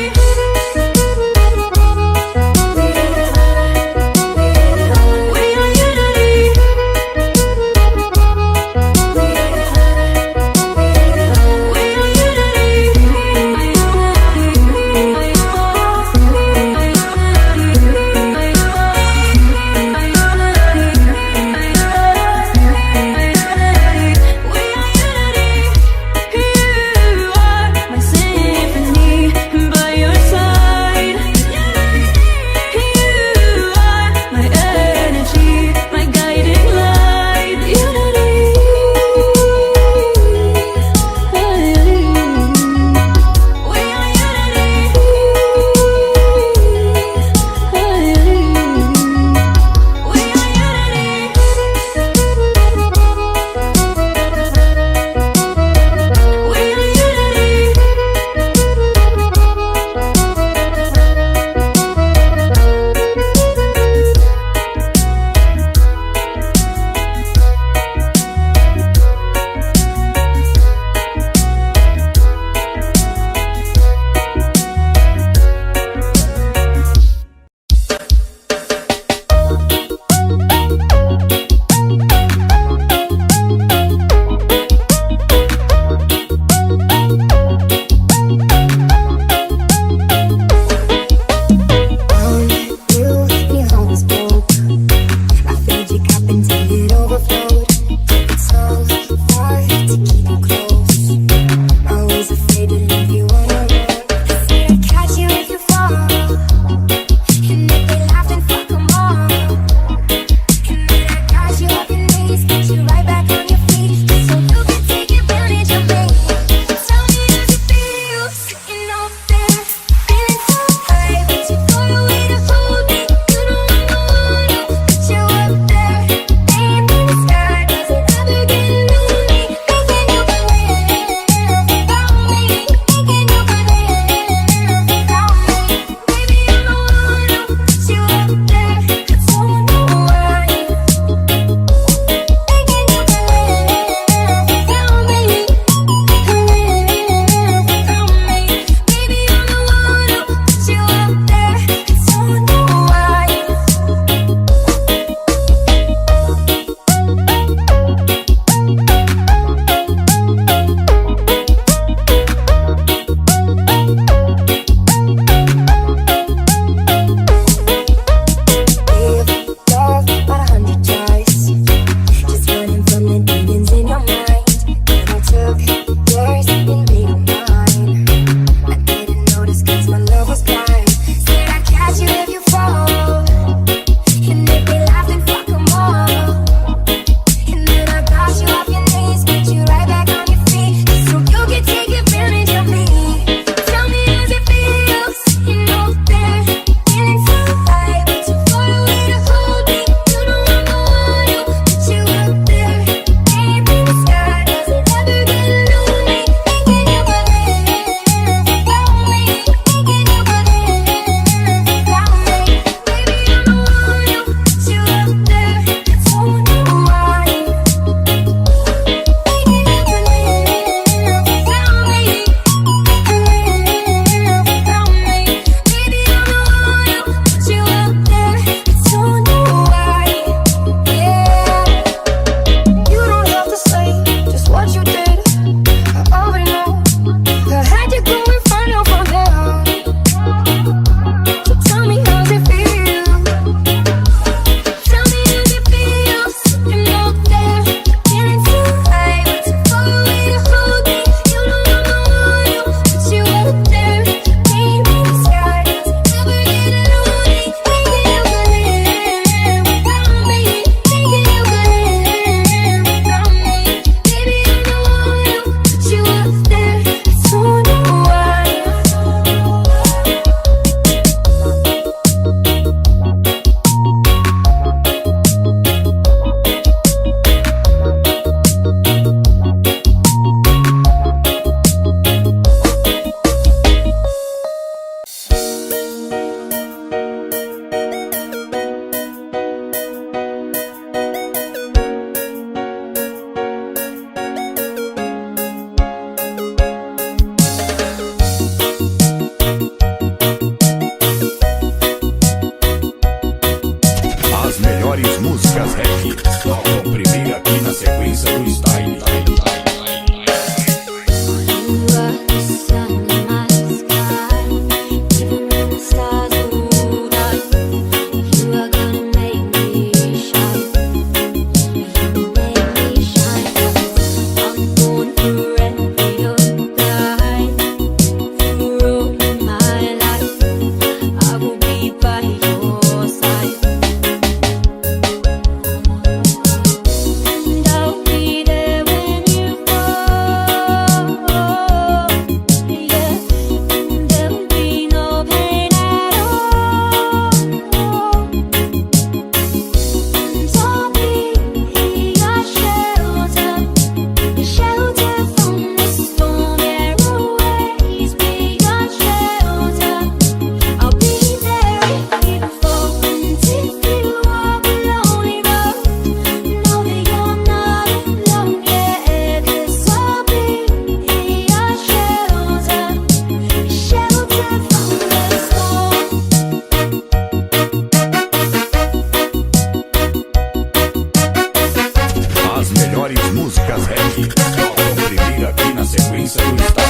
sequência do style.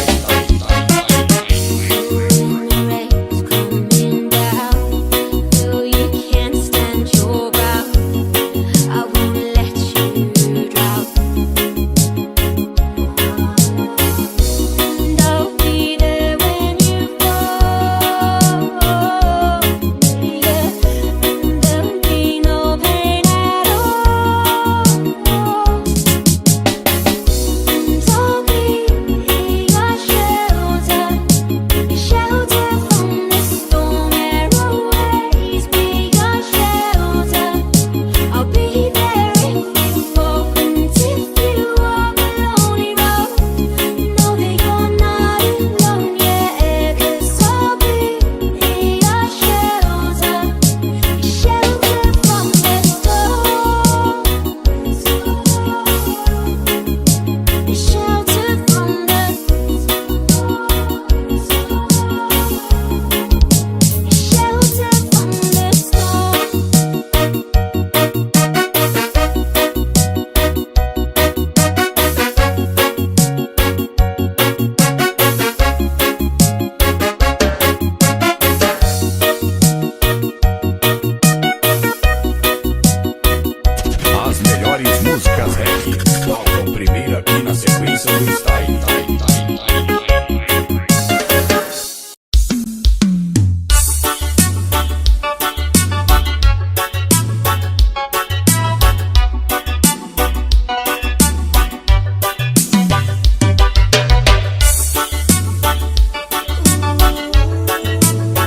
As melhores músicas reggae tocam primeiro aqui na sequência do style.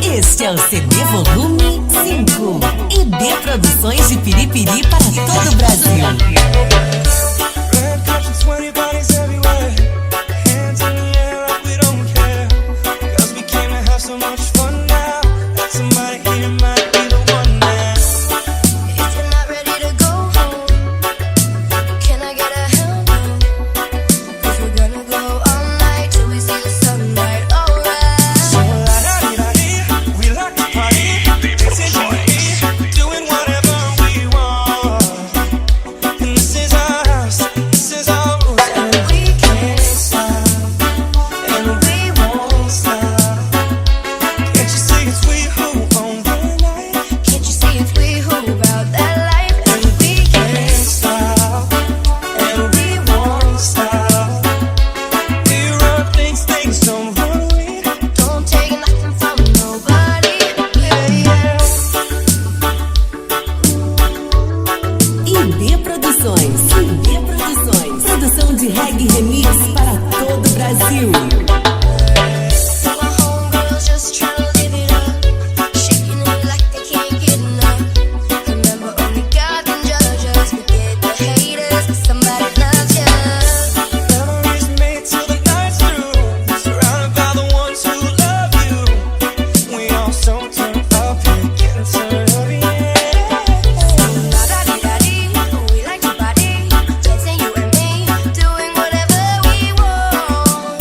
Este é o CD Volume 5. IB Produções de Piripiri para todo o Brasil. Red carpets, 20 bodies everywhere. Hands in the air like we don't care. 'Cause we came to have so much fun now. That somebody here might be the one now. If you're not ready to go home, can I get a hell no? 'Cause we're gonna go all night till we see the sunlight. Alright. So la-da-dee-da-dee, we like to party. Dancing to the beat, doing whatever we want. And this is our house, this is our rules. And we can't stop, and we won't stop. Can't you see it's we who own the night? Can't you see it's we who about that life? And we can't stop, and we won't stop. We run things don't run away. Don't take nothing from nobody. Yeah, yeah. IB Produções. IB Produções. Produção de reggae remix para todo o Brasil. My homegirls just tryna live it up, shaking it like they can't get enough. Remember, only God can judge us. Forget the haters, 'cause somebody loves you. Memories made till the night's through. Surrounded by the ones who love you. We all so turned up here, getting turned up, yeah. La-da-dee-da-dee, we like to party, dancing you and me, doing whatever we want.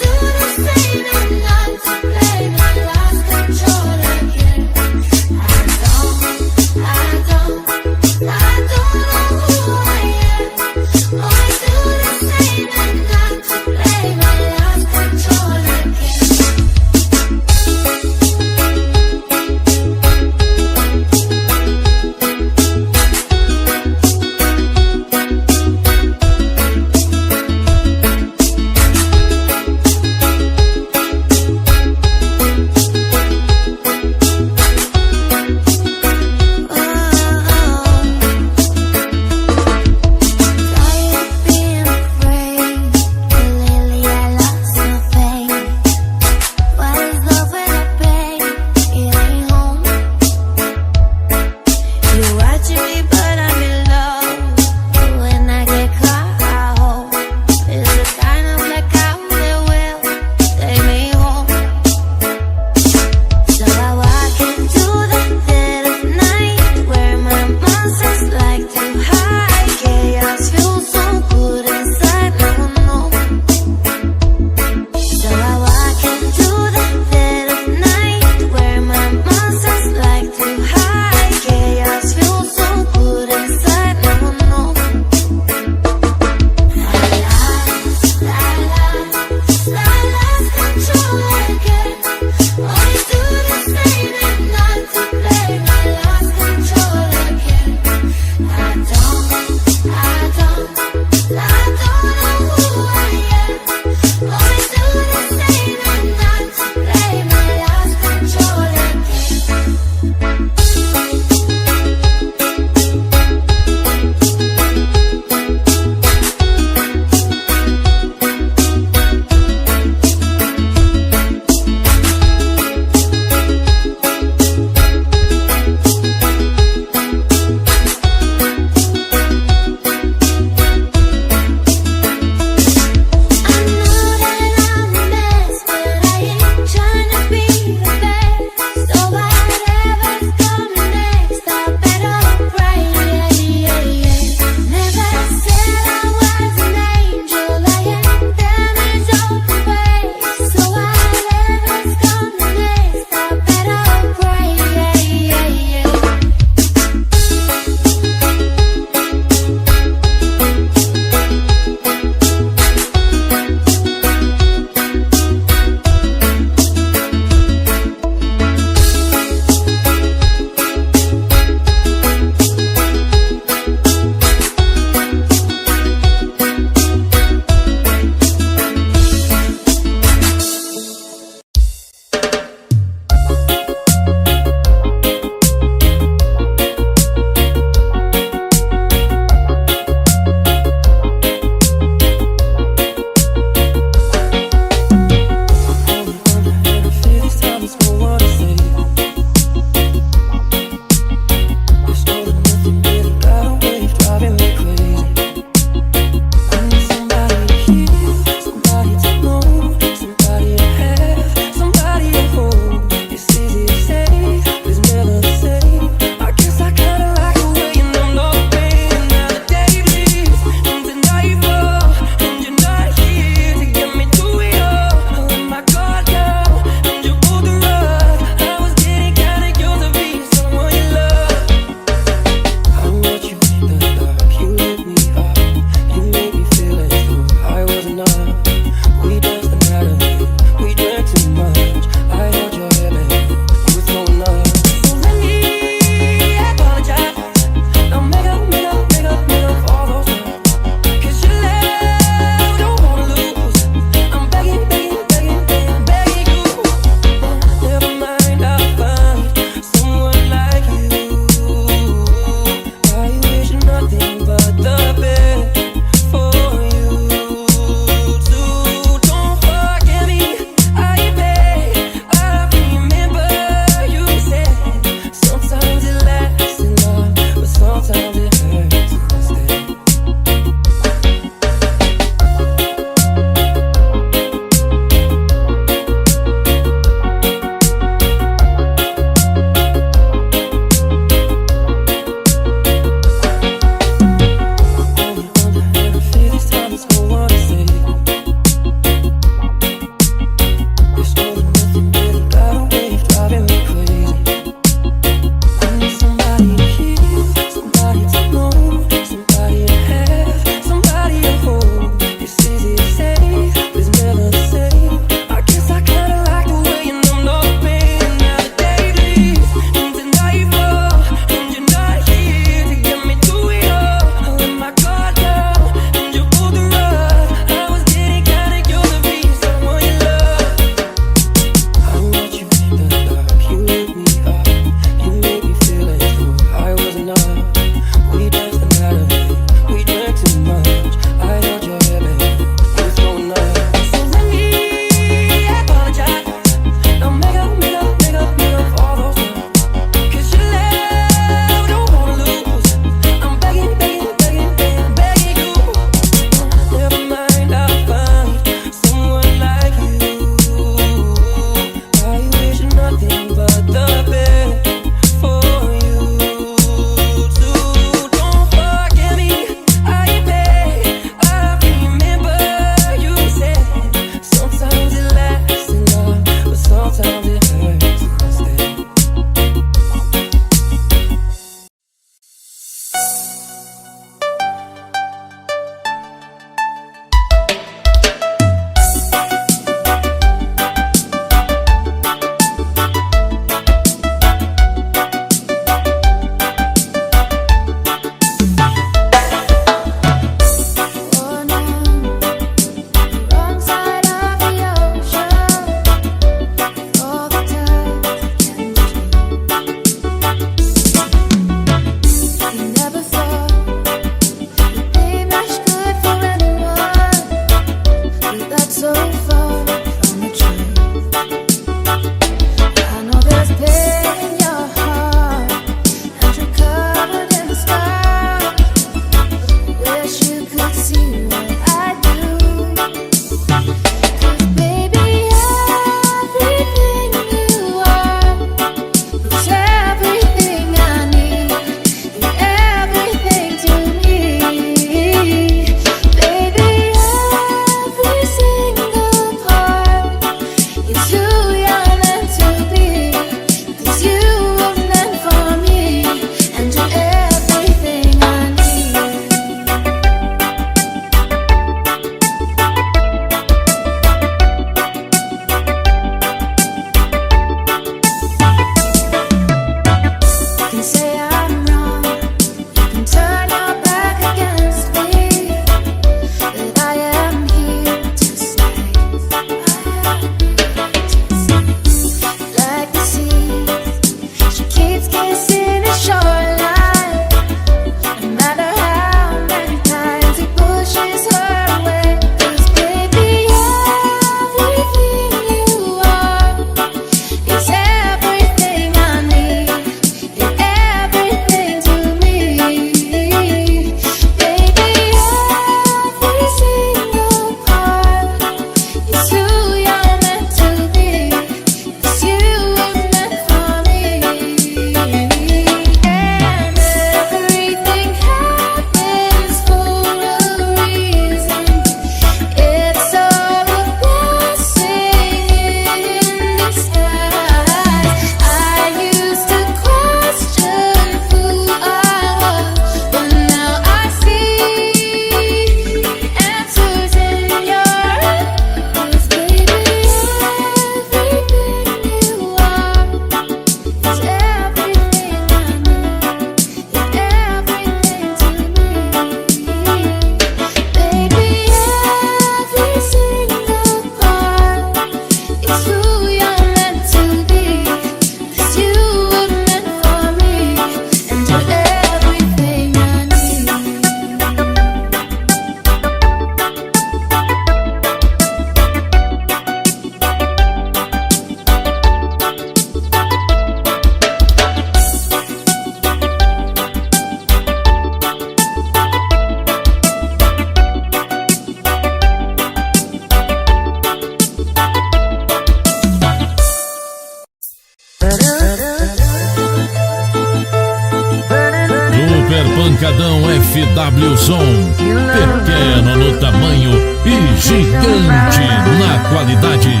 Super Pancadão FW Som. Pequeno no tamanho e gigante na qualidade.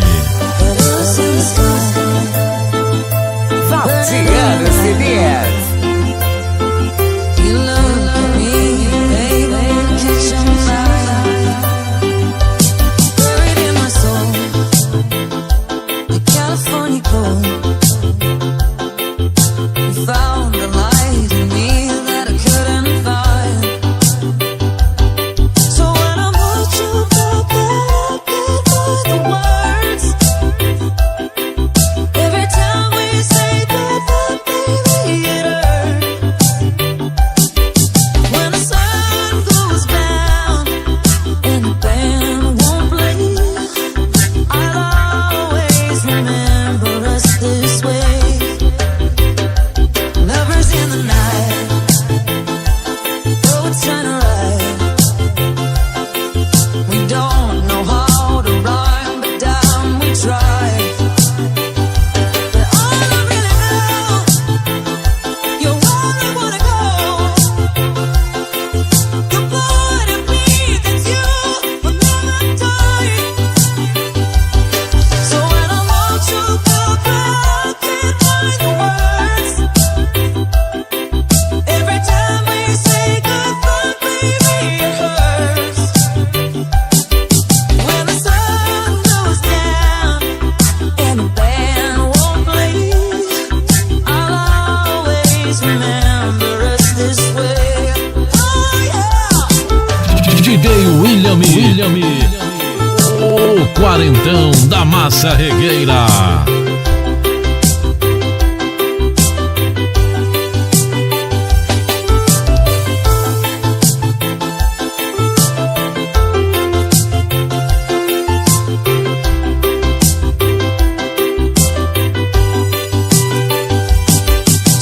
Valtiano CDs. You look at me, baby, catch on fire. Buried in my soul, the California cold. You found a light in me that I couldn't find. So when I moved you back, I can't find the words. Every time we say goodbye, baby, it hurts. When the sun goes down and the band won't play, I'll always remember us this way. Lovers in the night, roads turn right. We don't know how to rhyme, but damn, we try. But all I really know, you're where I wanna go. The part of me that's you will never die. So when I want you to cry, I can't find the words. Every time we say goodbye, baby, it hurts. When the sun goes down and the band won't play, I'll always remember us this way. Oh yeah. DJ William, o quarentão da massa regueira.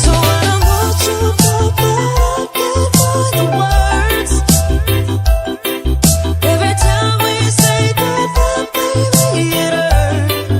So when I want you back, I can't find the words. Every time we say goodbye, baby, it hurts.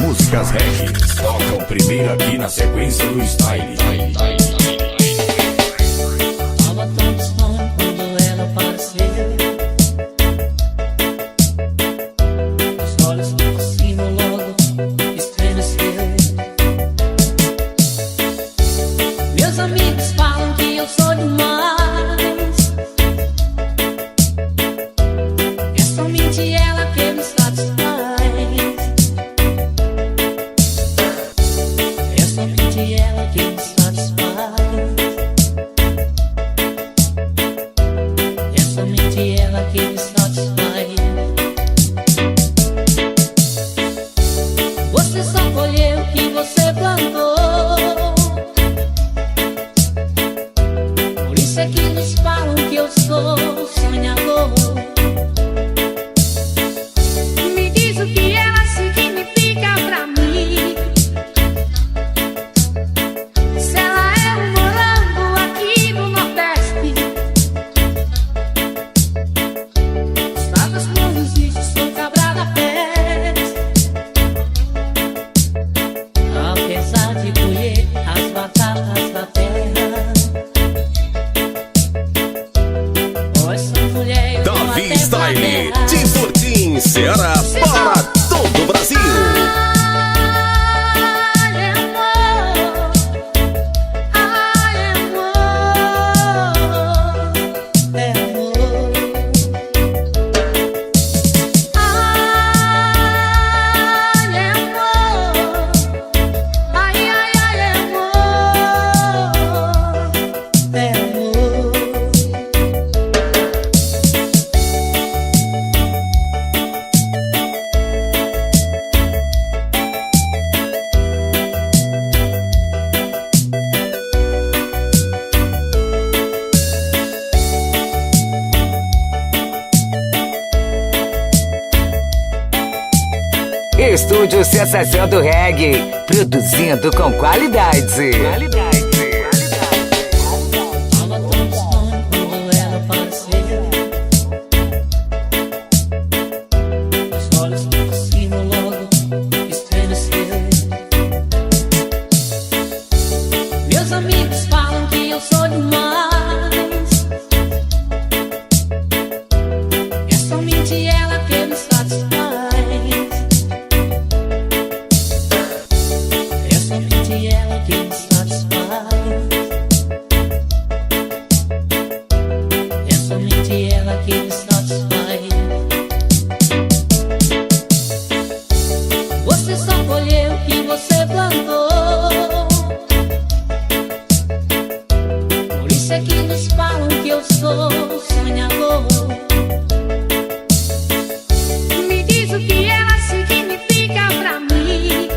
músicas reggae tocam primeiro aqui na sequência do style. Tava tão distante quando ela apareceu. Os olhos por cima logo estremeceu. Meus amigos falam que eu sou demais. É somente ela que me satisfaz. É somente ela que me satisfaz. É somente ela que me satisfaz. Você só colheu o que você plantou. Por isso é que nos falam que eu sou sonhador. Me diz o que ela significa pra mim. Se ela é um morango aqui no Nordeste. Estradas com resíduos, sou cabra da peste. Apesar de colher as batatas da terra, pois sou mulher e vou Davi até Style, pra de terra. Fortim, Ceará, para todo o Brasil. Ai, amor, ai, amor, é amor. Ai, amor, ai, amor, é amor. Estúdio Sensação do Reggae, produzindo com qualidade. Tava tão distante quando ela apareceu. Os olhos por cima logo estremeceu. Meus amigos falam que eu sou demais. É somente ela que me satisfaz. É somente ela que me satisfaz. É somente ela que me satisfaz. Você só colheu o que você plantou. Por isso é que nos falam que eu sou sonhador. Me diz o que ela significa pra mim.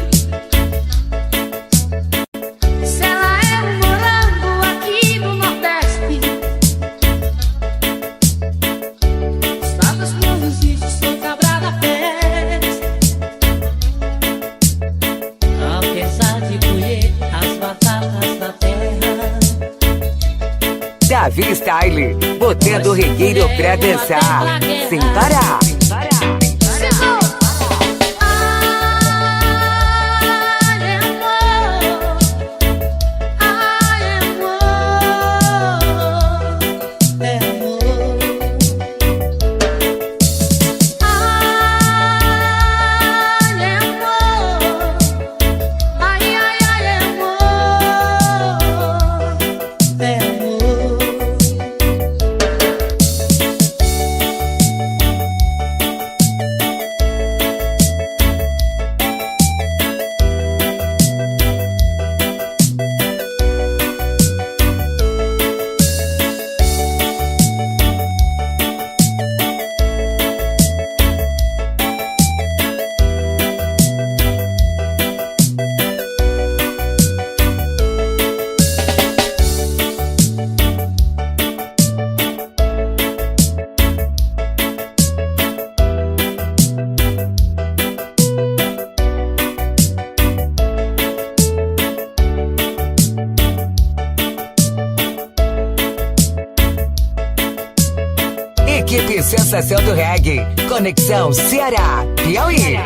Se ela é um morango aqui no Nordeste. Estradas com resíduos, sou cabra da peste. Apesar de colher as batatas da terra, Davi Style, botando o regueiro pra dançar, sem parar. chegou. Ai, amor, ai, amor, é amor. Ai, amor, ai, amor, é amor. Equipe Sensação do Reggae, Conexão Ceará, Piauí.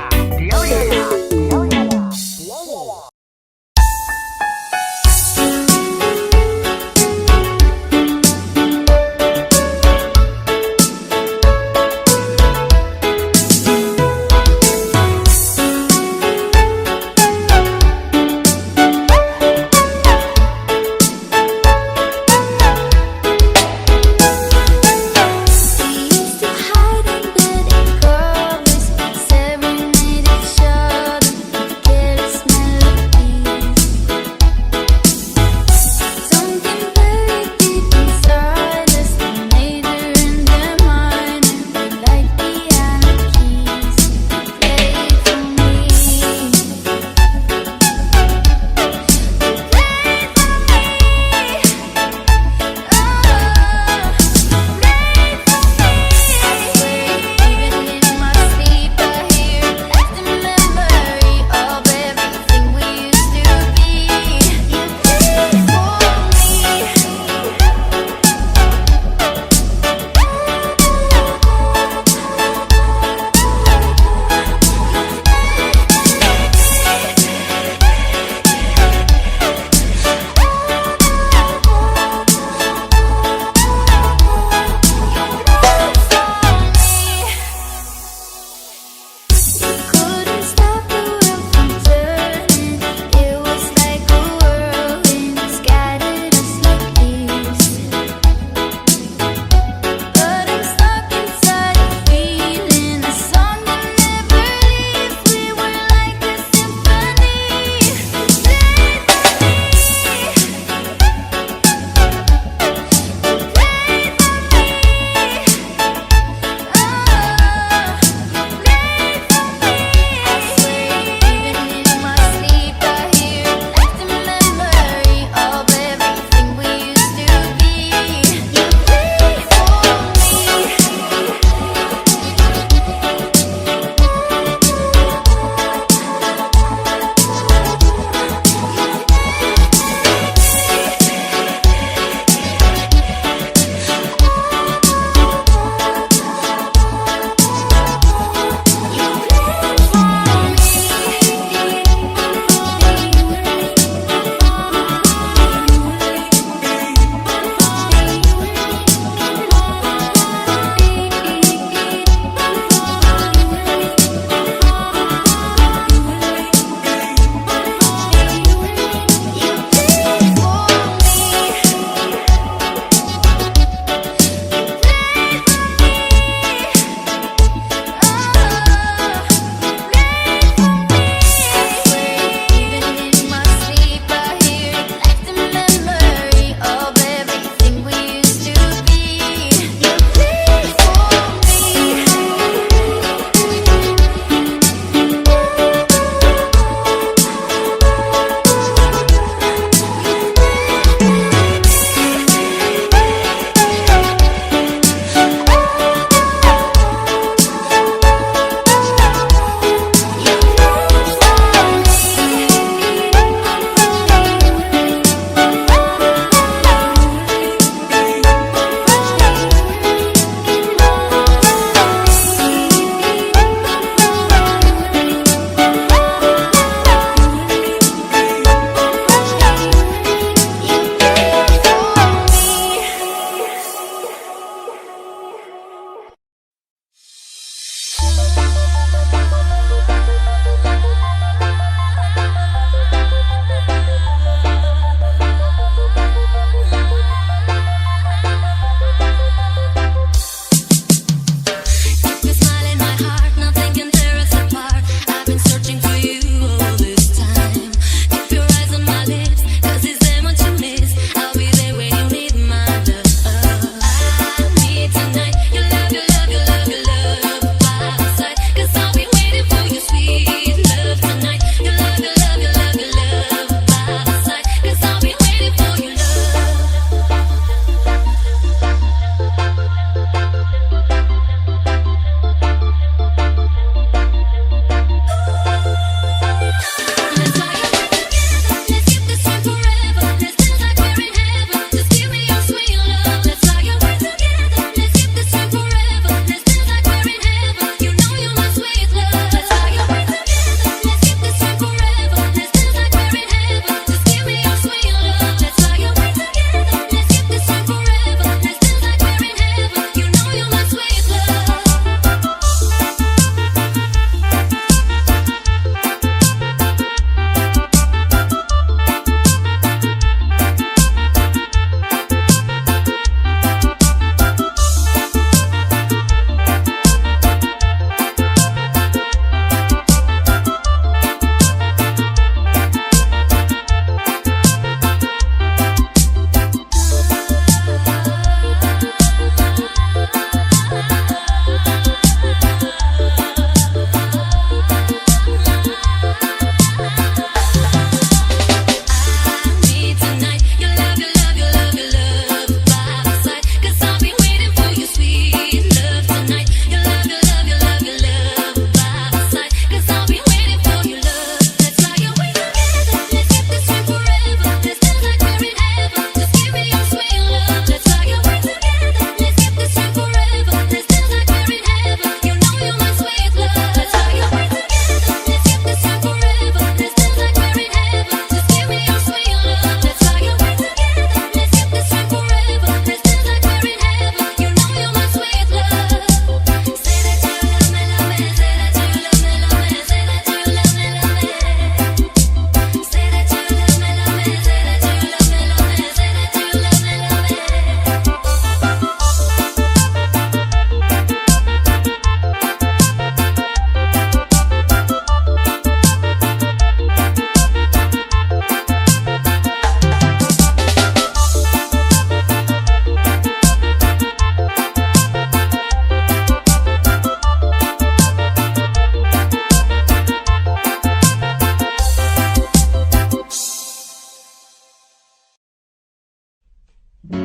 Me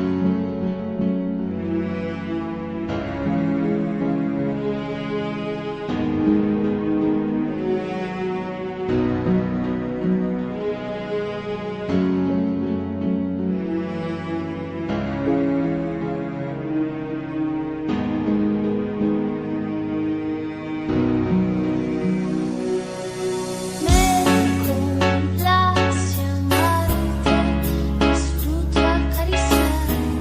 complace amarte, disfruto acariciar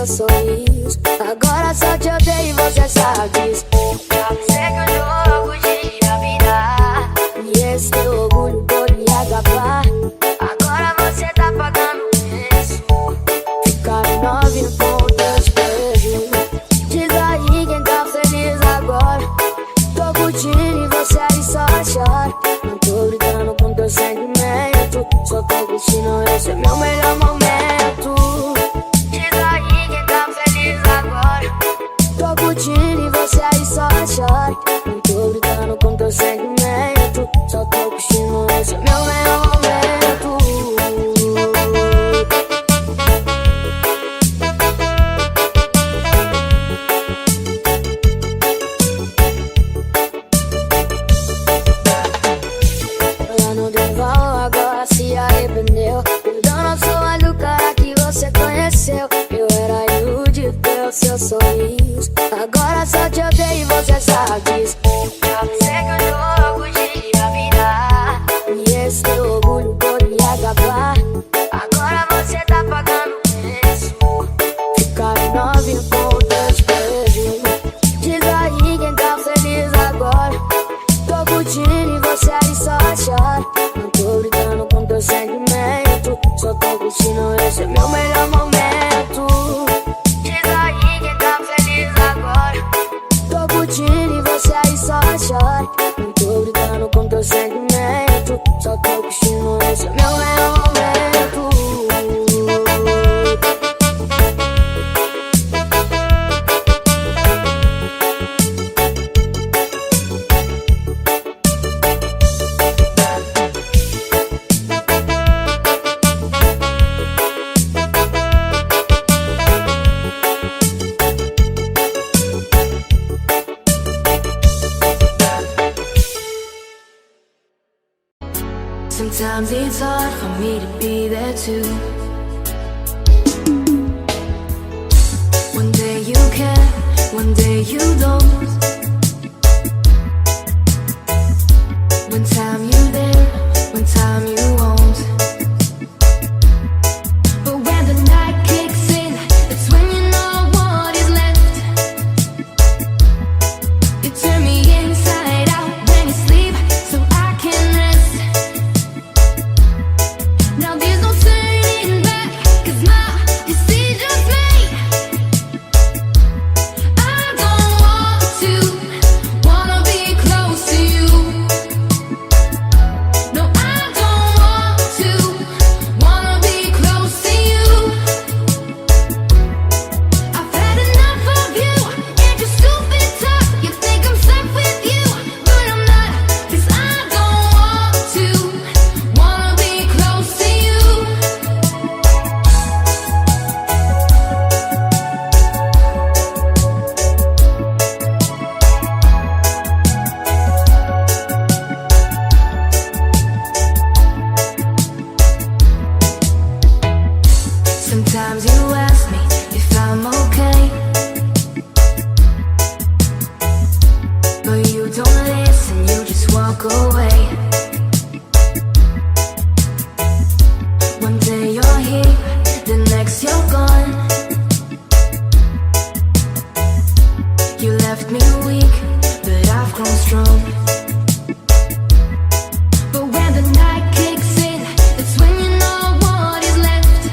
seu sorriso. Agora só te odeio e você sabe disso. Já sei que o jogo ia virar e esse teu orgulho pode me acabar. Agora você tá pagando isso. Ficaram 9 pontos beijos. Diz aí quem tá feliz agora. Tô curtindo e você aí só chora. Não tô gritando com teu sentimento, só tô curtindo, esse é meu melhor momento. Diz aí quem tá feliz agora. Tô curtindo e você aí só chora. Não tô gritando com teu sentimento, só tô curtindo, esse é meu melhor momento. Seu sorriso. Agora só te odeio e você sabe disso. Já sei que o jogo ia virar e esse teu orgulho pode me acabar. Agora você tá pagando isso. Ficaram 9 pontos beijos. Diz aí quem tá feliz agora. Tô curtindo e você aí só chora. Não tô gritando com teu sentimento, só tô curtindo, esse é meu melhor momento. E você aí só chora. Não tô gritando com teu sentimento, só tô curtindo, esse é meu melhor momento. Sometimes it's hard for me to be there too. One day you care, one day you don't. One time you there, one time you won't. But when the night kicks in, that's when you know what is left. You turn me inside out when you sleep, so I can rest. Now there's no turning back, 'cause my decision's made. I don't wanna be close to you. No, I don't wanna be close to you. I've had enough of you and your stupid talk. You think I'm stuck with you, but I'm not, 'cause I don't wanna be close to you. Sometimes you ask me if I'm okay, but you don't listen, you just walk away. One day you're here, the next you're gone. You left me weak, but I've grown strong. But when the night kicks in, that's when you know what is left.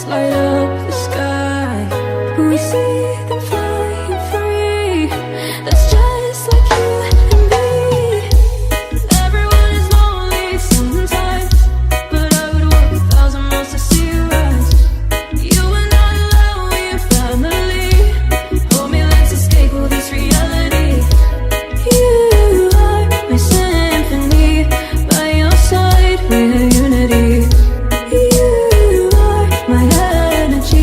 light up the sky. We see them flying free. That's just like you and me. Everyone is lonely sometimes, but I would walk 1,000 miles to see you rise. You are not alone, we're family. Hold me, let's escape all this reality. You are my symphony, by your side we're unity. You are my energy.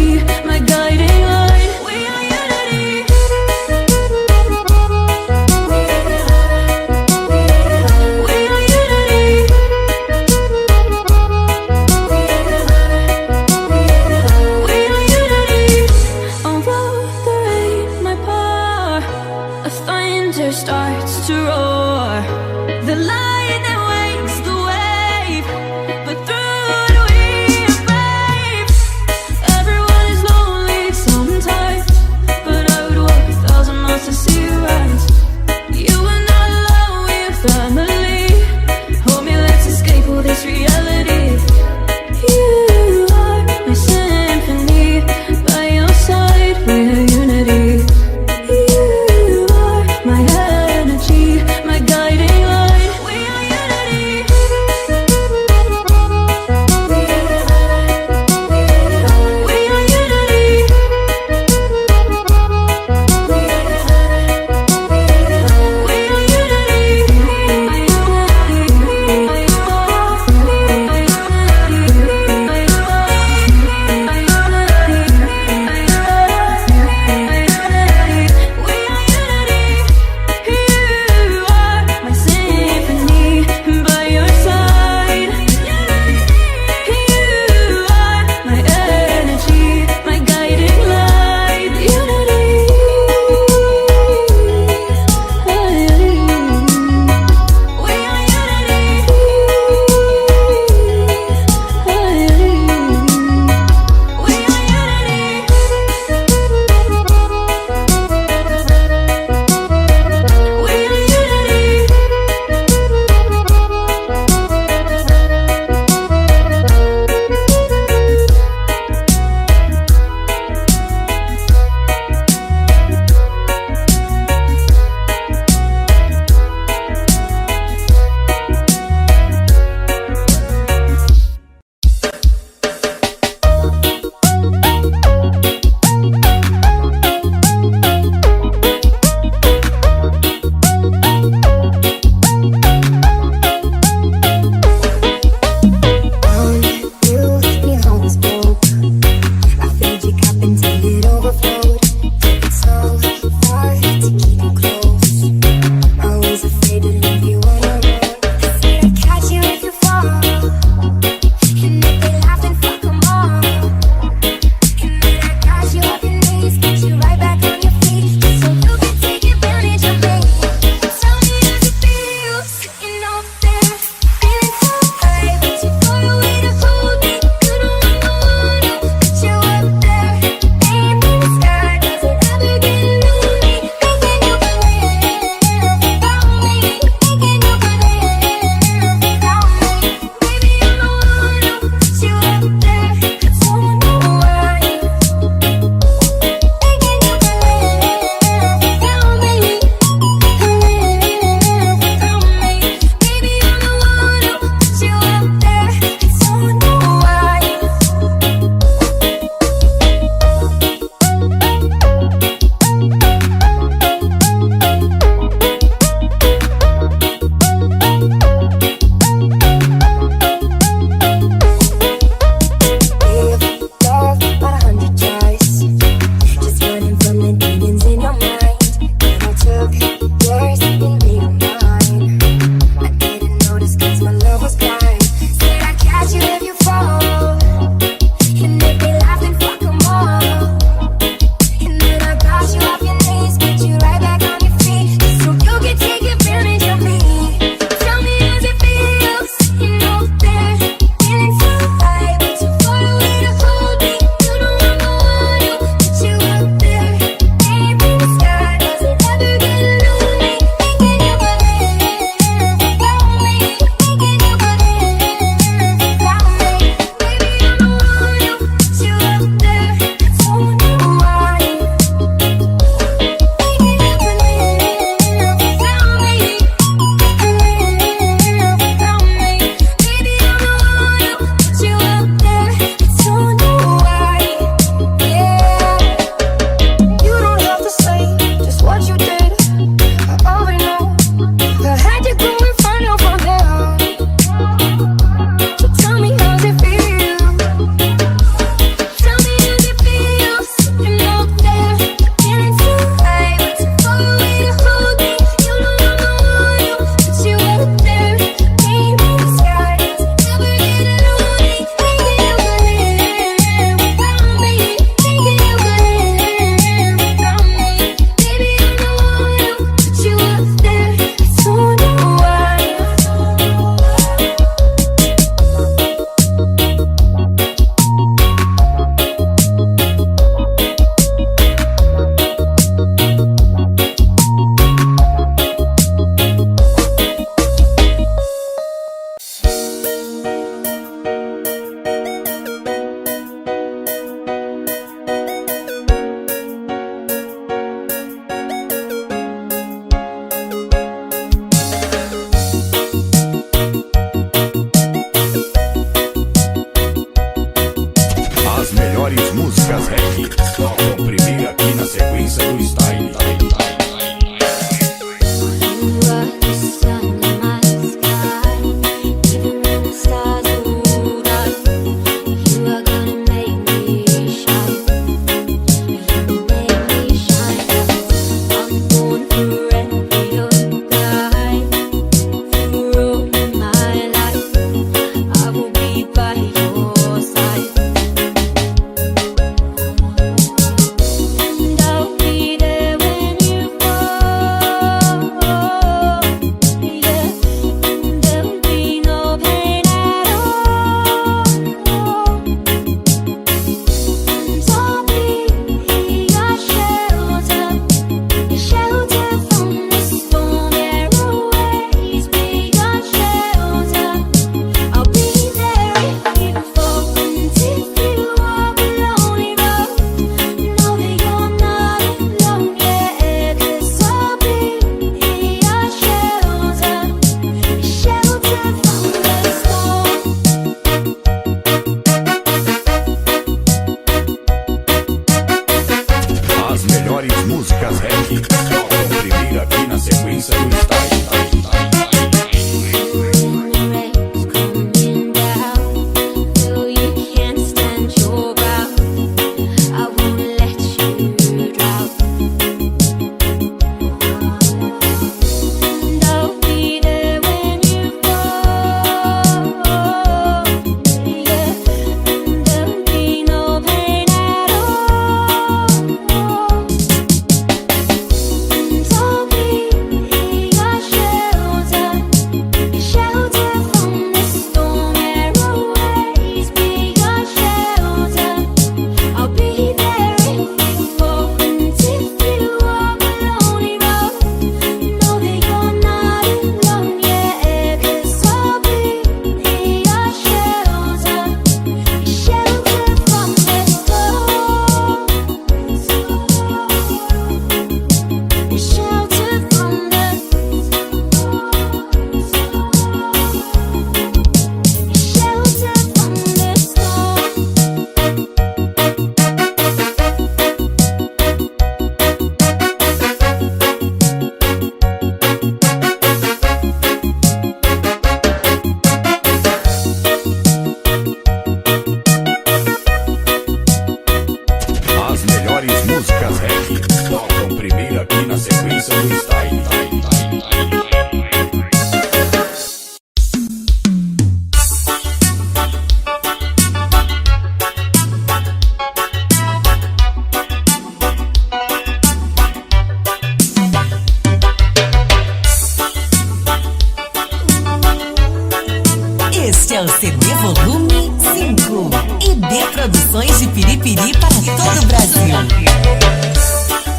Este é o CD Volume 5. EB Produções de Piripiri para todo o Brasil.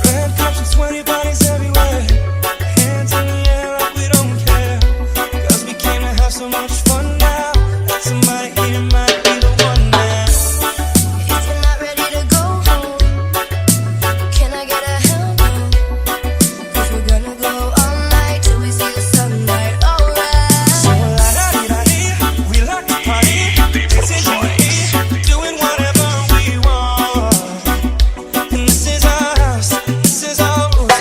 Red carpets, sweaty bodies everywhere. Hands in the air like we don't care. 'Cause we came to have so much fun now. That somebody here might be the one now. If you're not ready to go home, can I get a hell no? If we're gonna go all night till we see the sunlight, alright. So la-da-dee-da-dee, we like to party. Dancing on the E, doing whatever we want. And this is our house, this is our rules.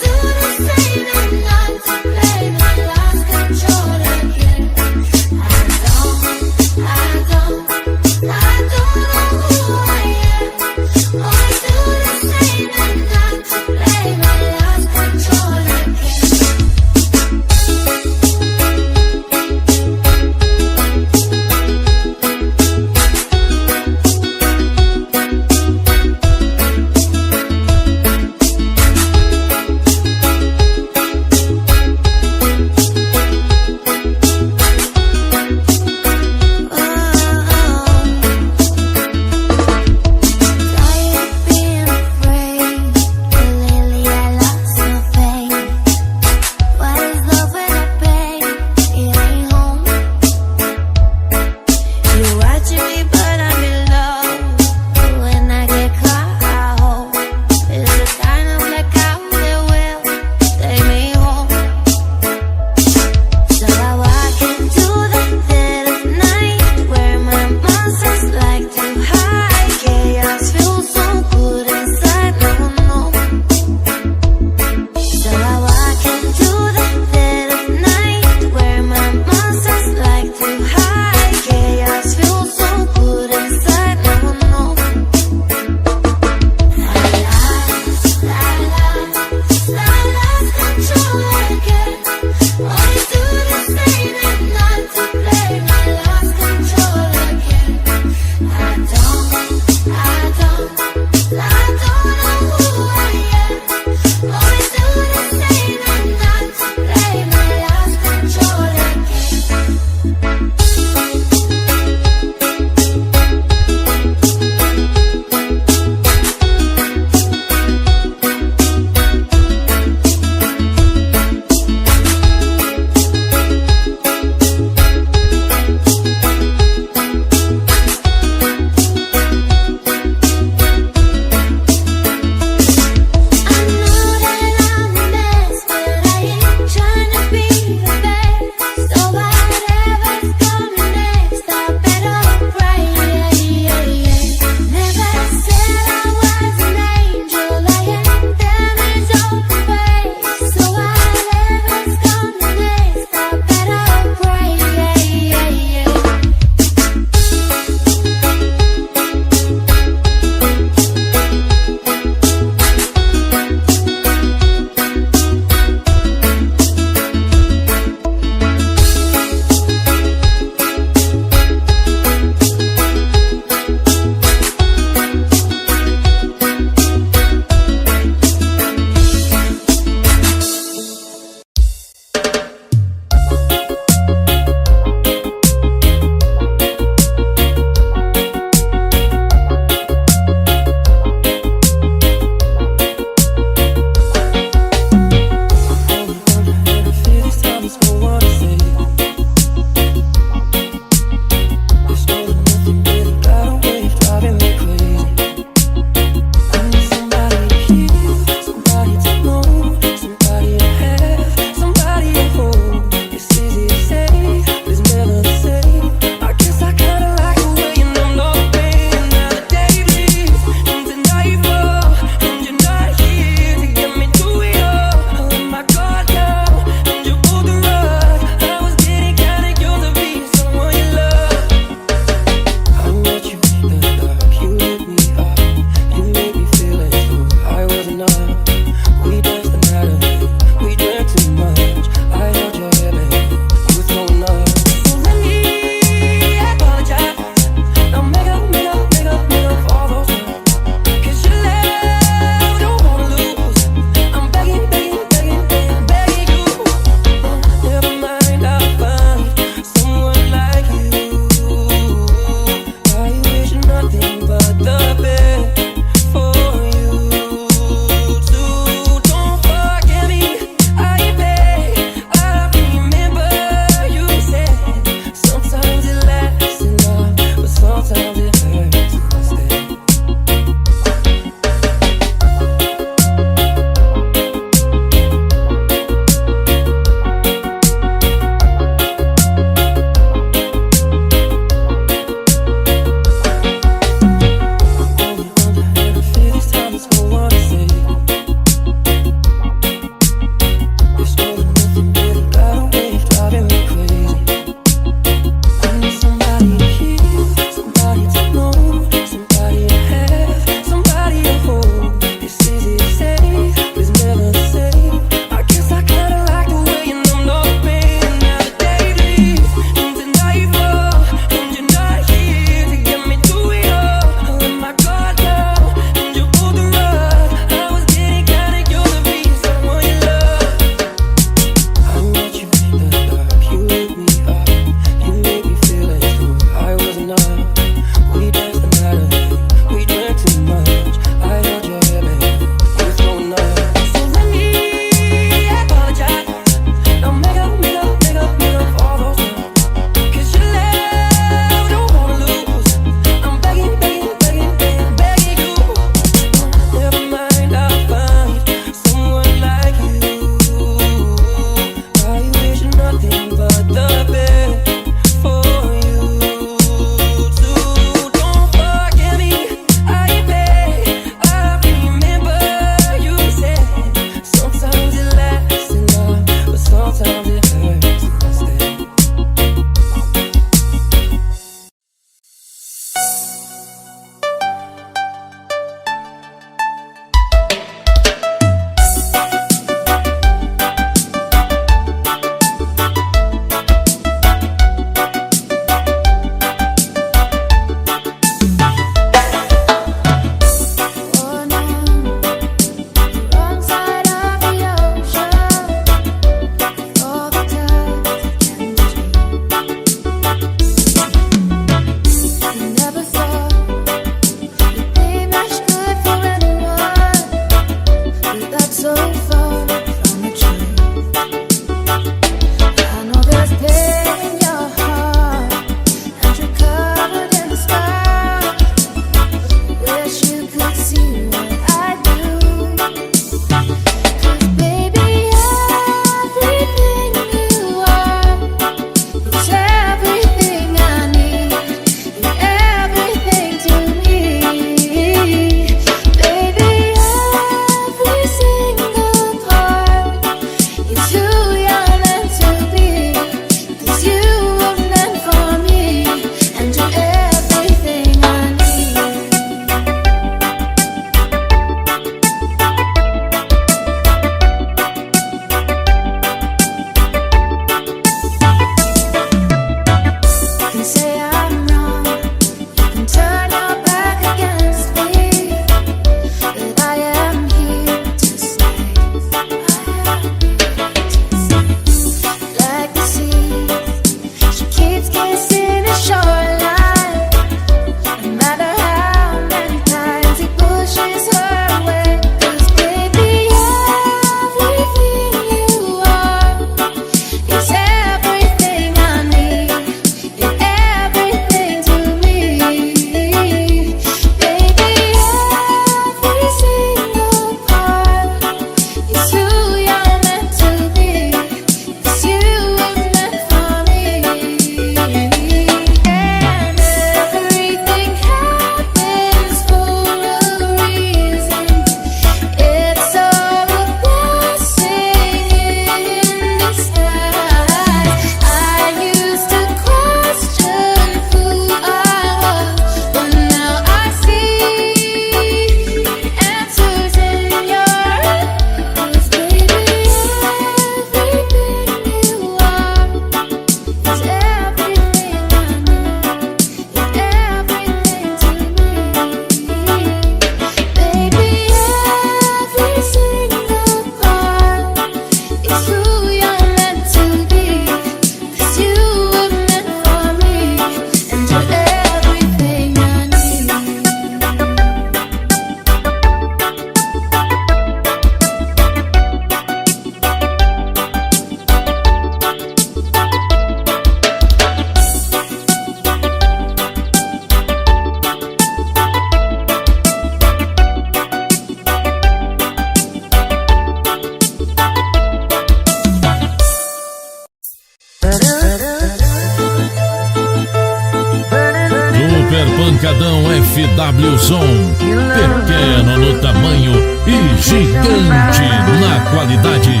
Super Pancadão FW Som. Pequeno no tamanho e gigante na qualidade.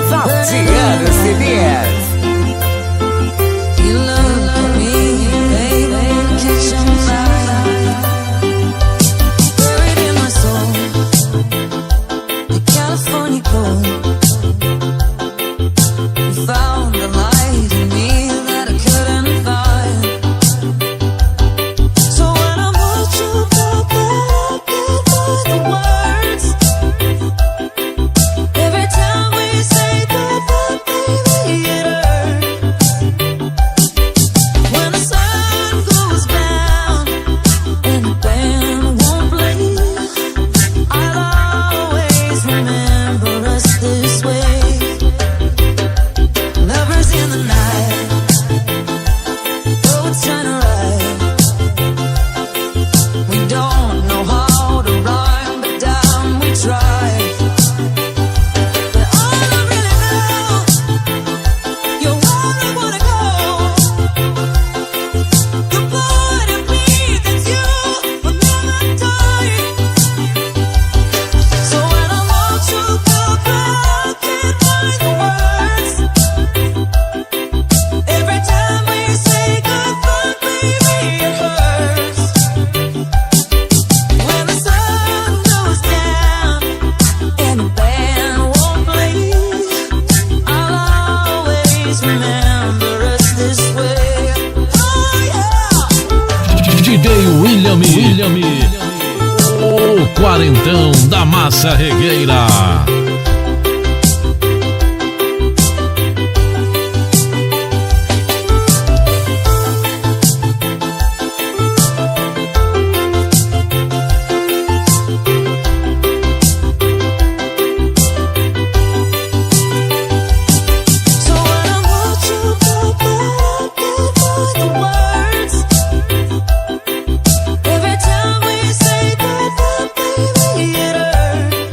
Valdiano CDs. You love me, baby, catch on fire. Buried in my soul, the California cold. You found the light in me that I couldn't find. So when I'm with you, baby, I can't find the words. Every time we say goodbye, baby, it hurts. When the sun goes down and the band won't play, I'll always remember us this way. Lovers in the night, boats trying to ride. We don't know how to rhyme, but damn, we try. But all I really know, you're where I wanna go. The part of me that's you will never die. So when I want you, goodbye, I can't find the words. Every time we say goodbye, baby, it hurts. When the sun goes down and the band won't play, I'll always remember us this way. Oh yeah. DJ William, o quarentão da massa regueira. So when I'm with you, baby, I can't find the words. Every time we say goodbye, baby, it hurts.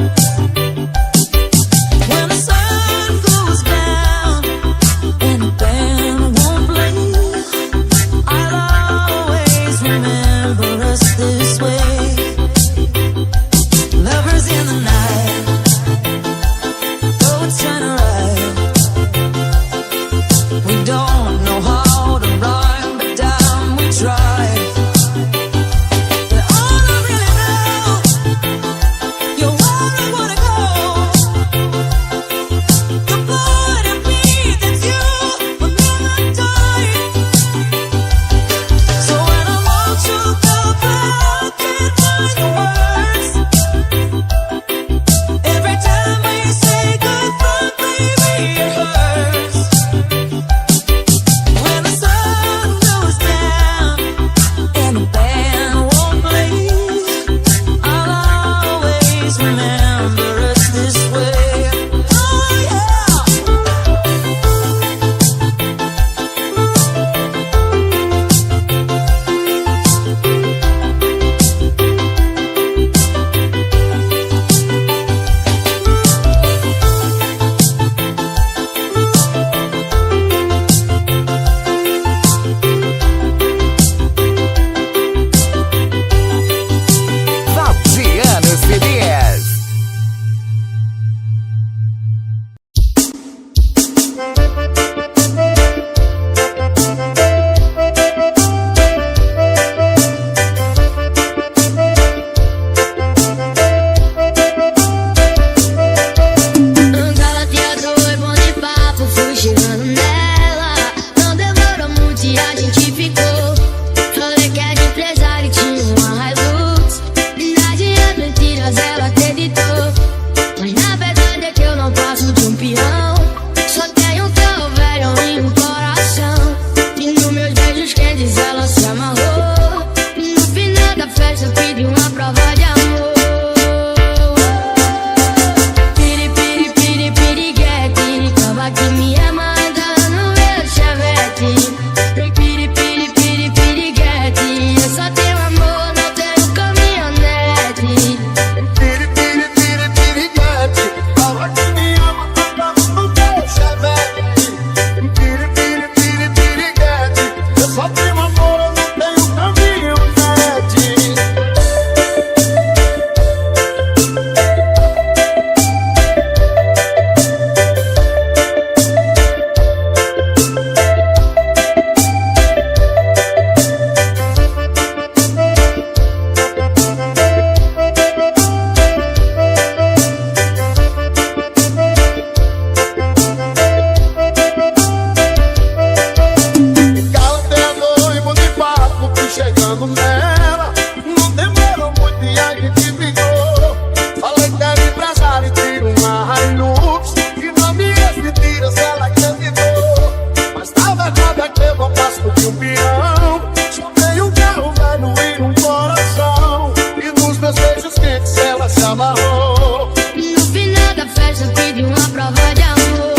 pensando nela. Não demorou muito e a gente ficou. Falei que era empresário e tiro uma Hilux. E na minha mentiras ela acreditou. Mas tava errada que eu não passo de um peão. Só tenho um carro velho e um coração. E nos meus beijos quentes ela se amarrou. No final da festa pedi uma prova de amor.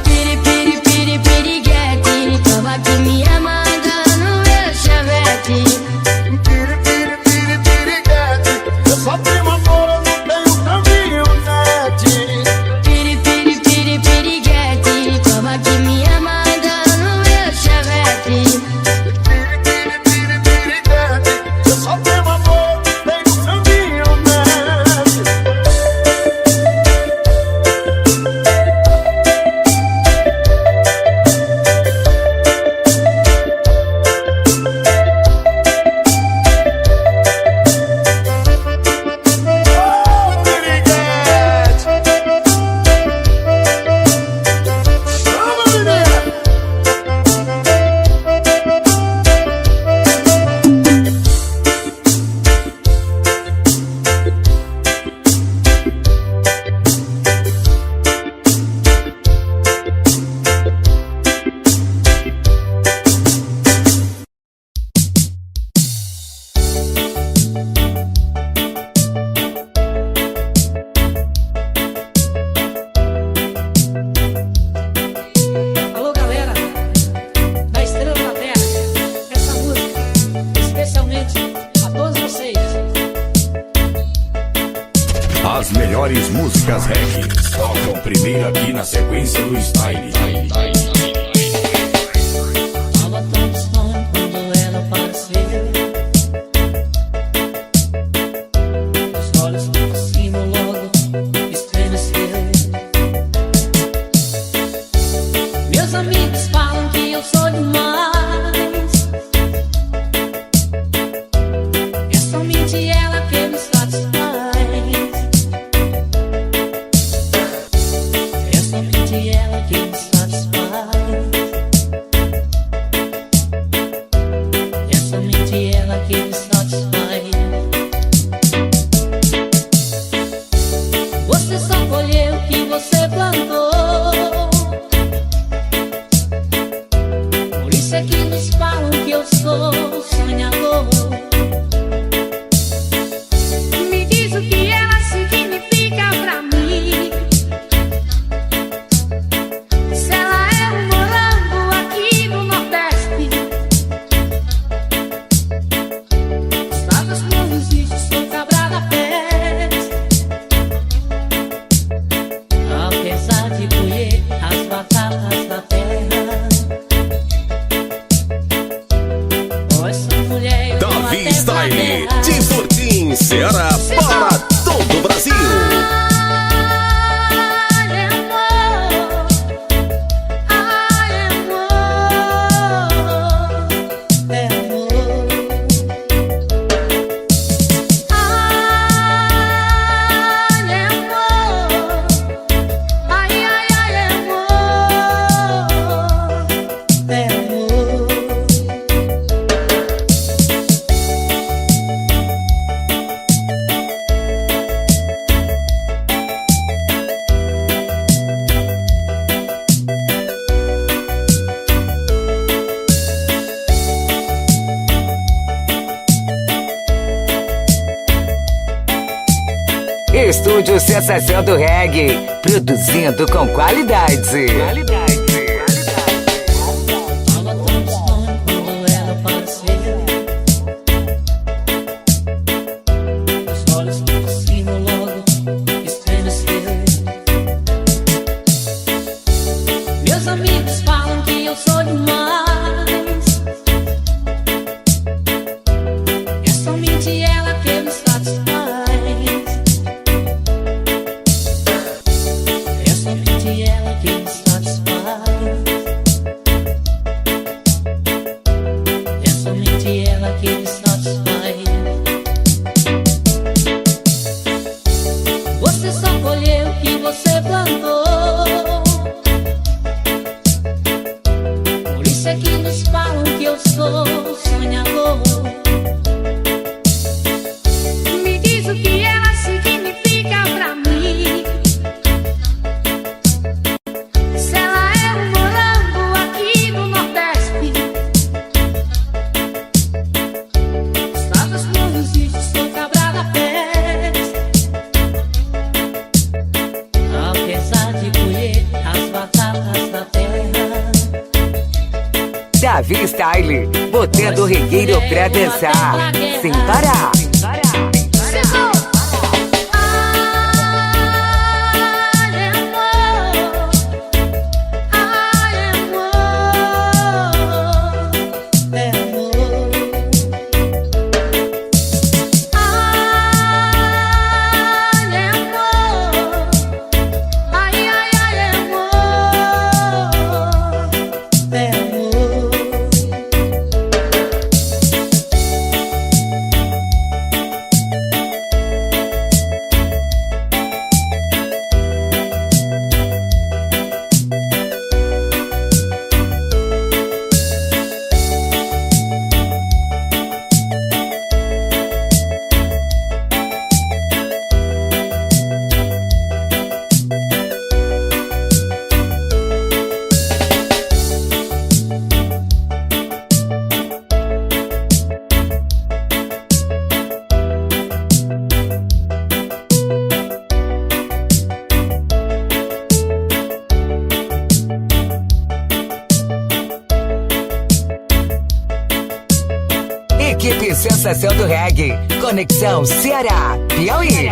Piri, piri, piri, piriguete. Tava aqui me amando no meu chevette. Piri, piri, piri, piriguete. Eu só tenho amor, eu não tenho caminhonete. Piri, piri, piri, piriguete. Tava aqui me amando no meu chevette. Piri, piri, piri, piriguete. Eu só tenho amor, não tenho caminhonete. Alô, galera da Estrela da Terra, essa música especialmente a todos vocês. As melhores músicas reggae tocam primeiro aqui na sequência do Style. Tava tão distante quando ela apareceu. Os olhos por cima logo estremeceu. Meus amigos falam que eu sou demais. É somente ela que me satisfaz. É somente ela que me satisfaz. É somente ela que me satisfaz. Você só colheu o que você plantou. Por isso é que nos falam que eu sou sonhador. Me diz o que ela significa pra mim. Se ela é um morango aqui no Nordeste. Estradas não existe, sou cabra da peste. Apesar de colher as batatas da terra, oh, essa mulher eu dou Davi até Style, pra de Fortim, Ceará, para todo o Brasil. Ai, amor. Ai, amor. é amor. Ai, amor. Ai, ai, ai, amor. É amor. Estúdio Sensação do Reggae, produzindo com qualidade. Tava tão distante quando ela apareceu. Os olhos por cima logo estremeceu. Meus amigos falam que eu sou demais. É somente ela que me satisfaz. É somente ela que me satisfaz. É somente ela que me satisfaz. Você só colheu o que você plantou. Por isso é que nos falam que eu eu sou sonhador. Me diz o que ela significa pra mim. Se ela é um morango aqui do Nordeste, estradas flores e sou cabra da festa. Apesar de colher as batatas da terra, Davi Style, botando o regueiro pra dançar, sem parar. Equipe Sensação do Reggae, Conexão Ceará, Piauí.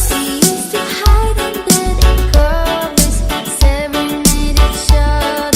We used to hide under the covers, serenade each other.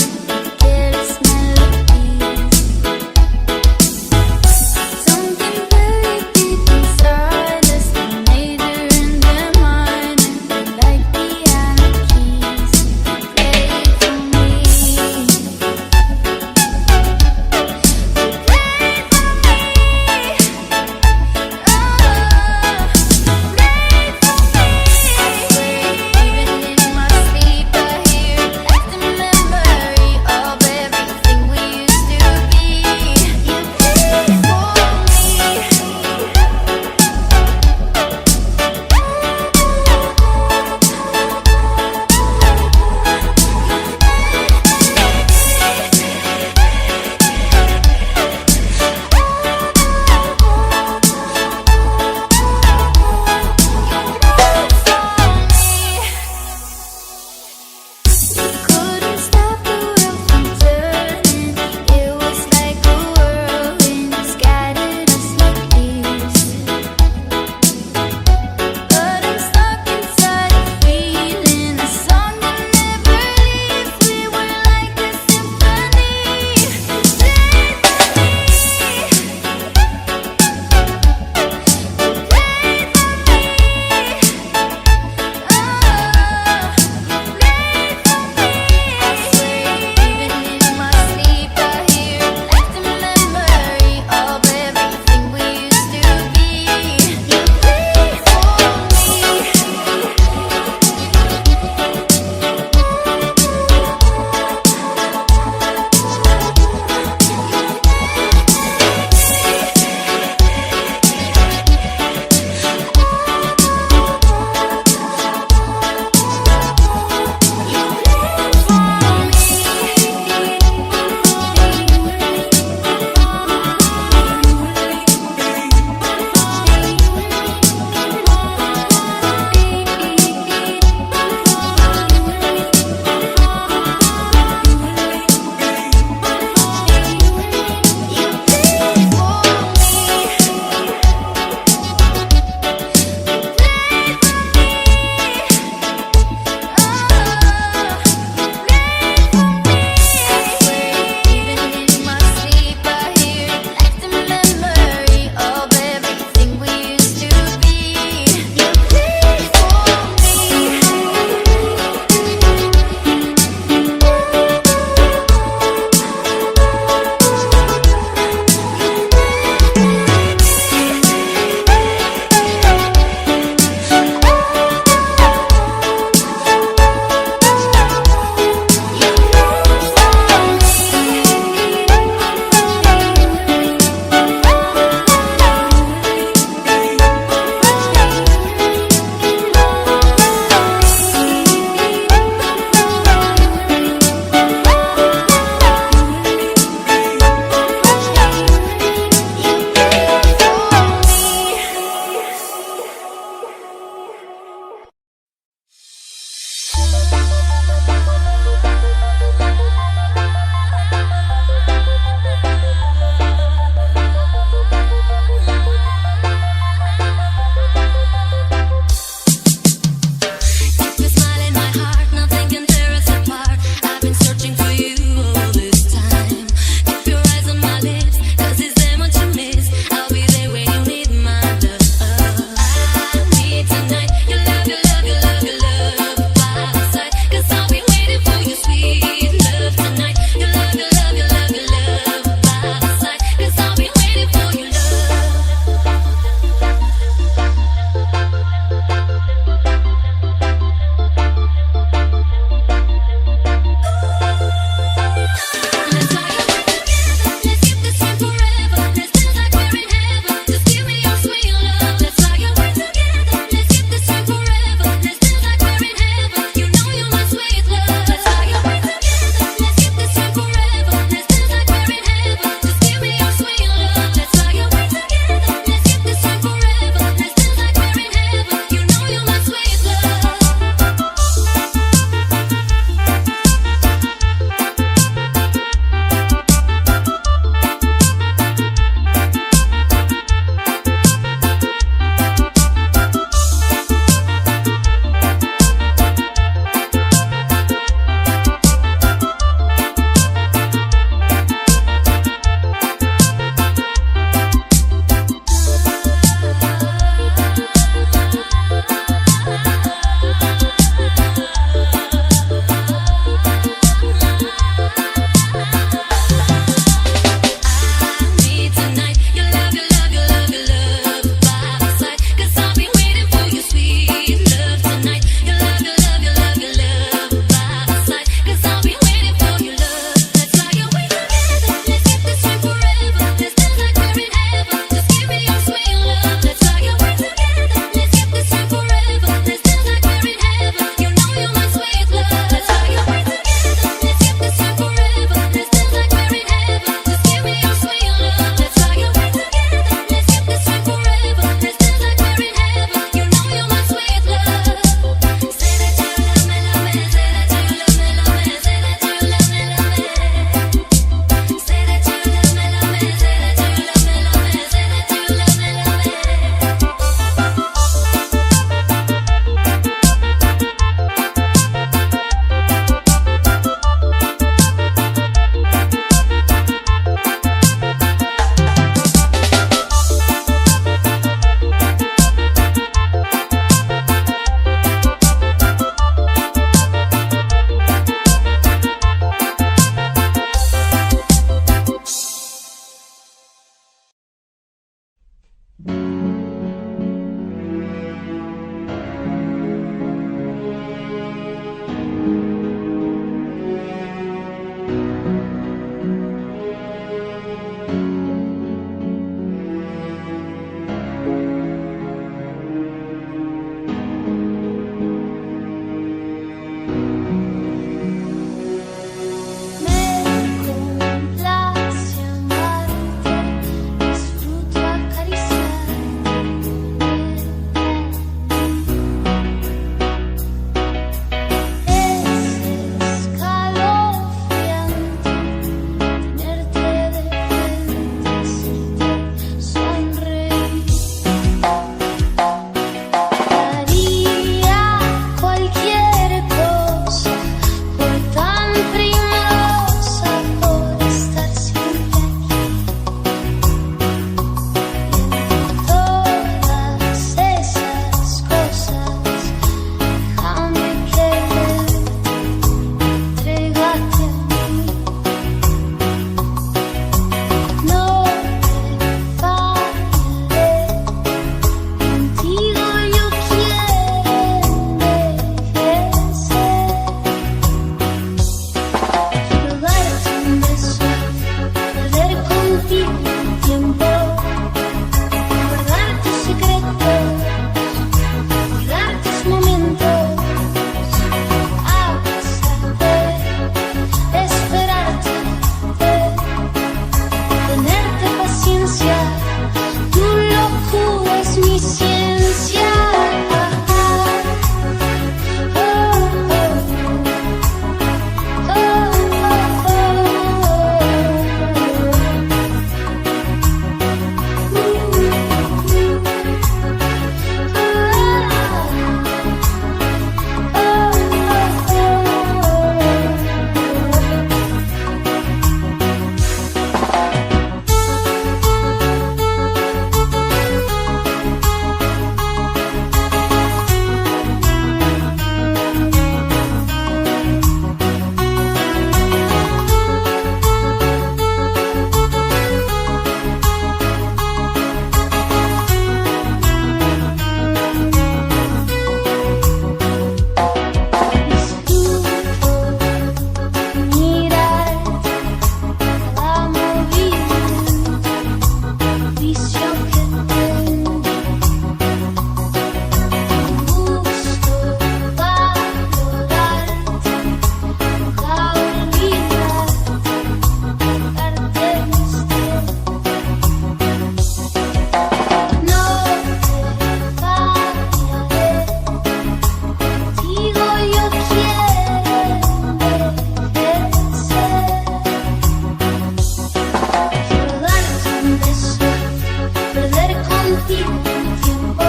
contigo un tiempo,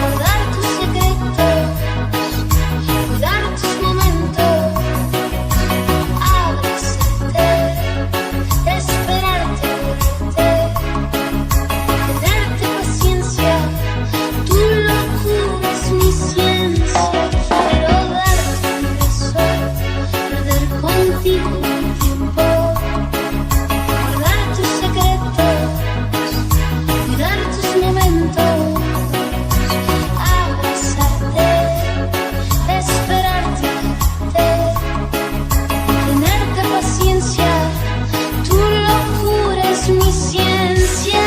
guardar tus secretos, cuidar tus momentos, abrazarte, esperarte, tenerte paciencia, tu locura es mi ciencia. Quiero darte un beso, perder contigo un tiempo, guardar tus secretos, cuidar tus momentos, abrazarte, esperarte, tenerte paciencia, tu locura es mi ciencia.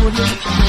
Audio Jungle.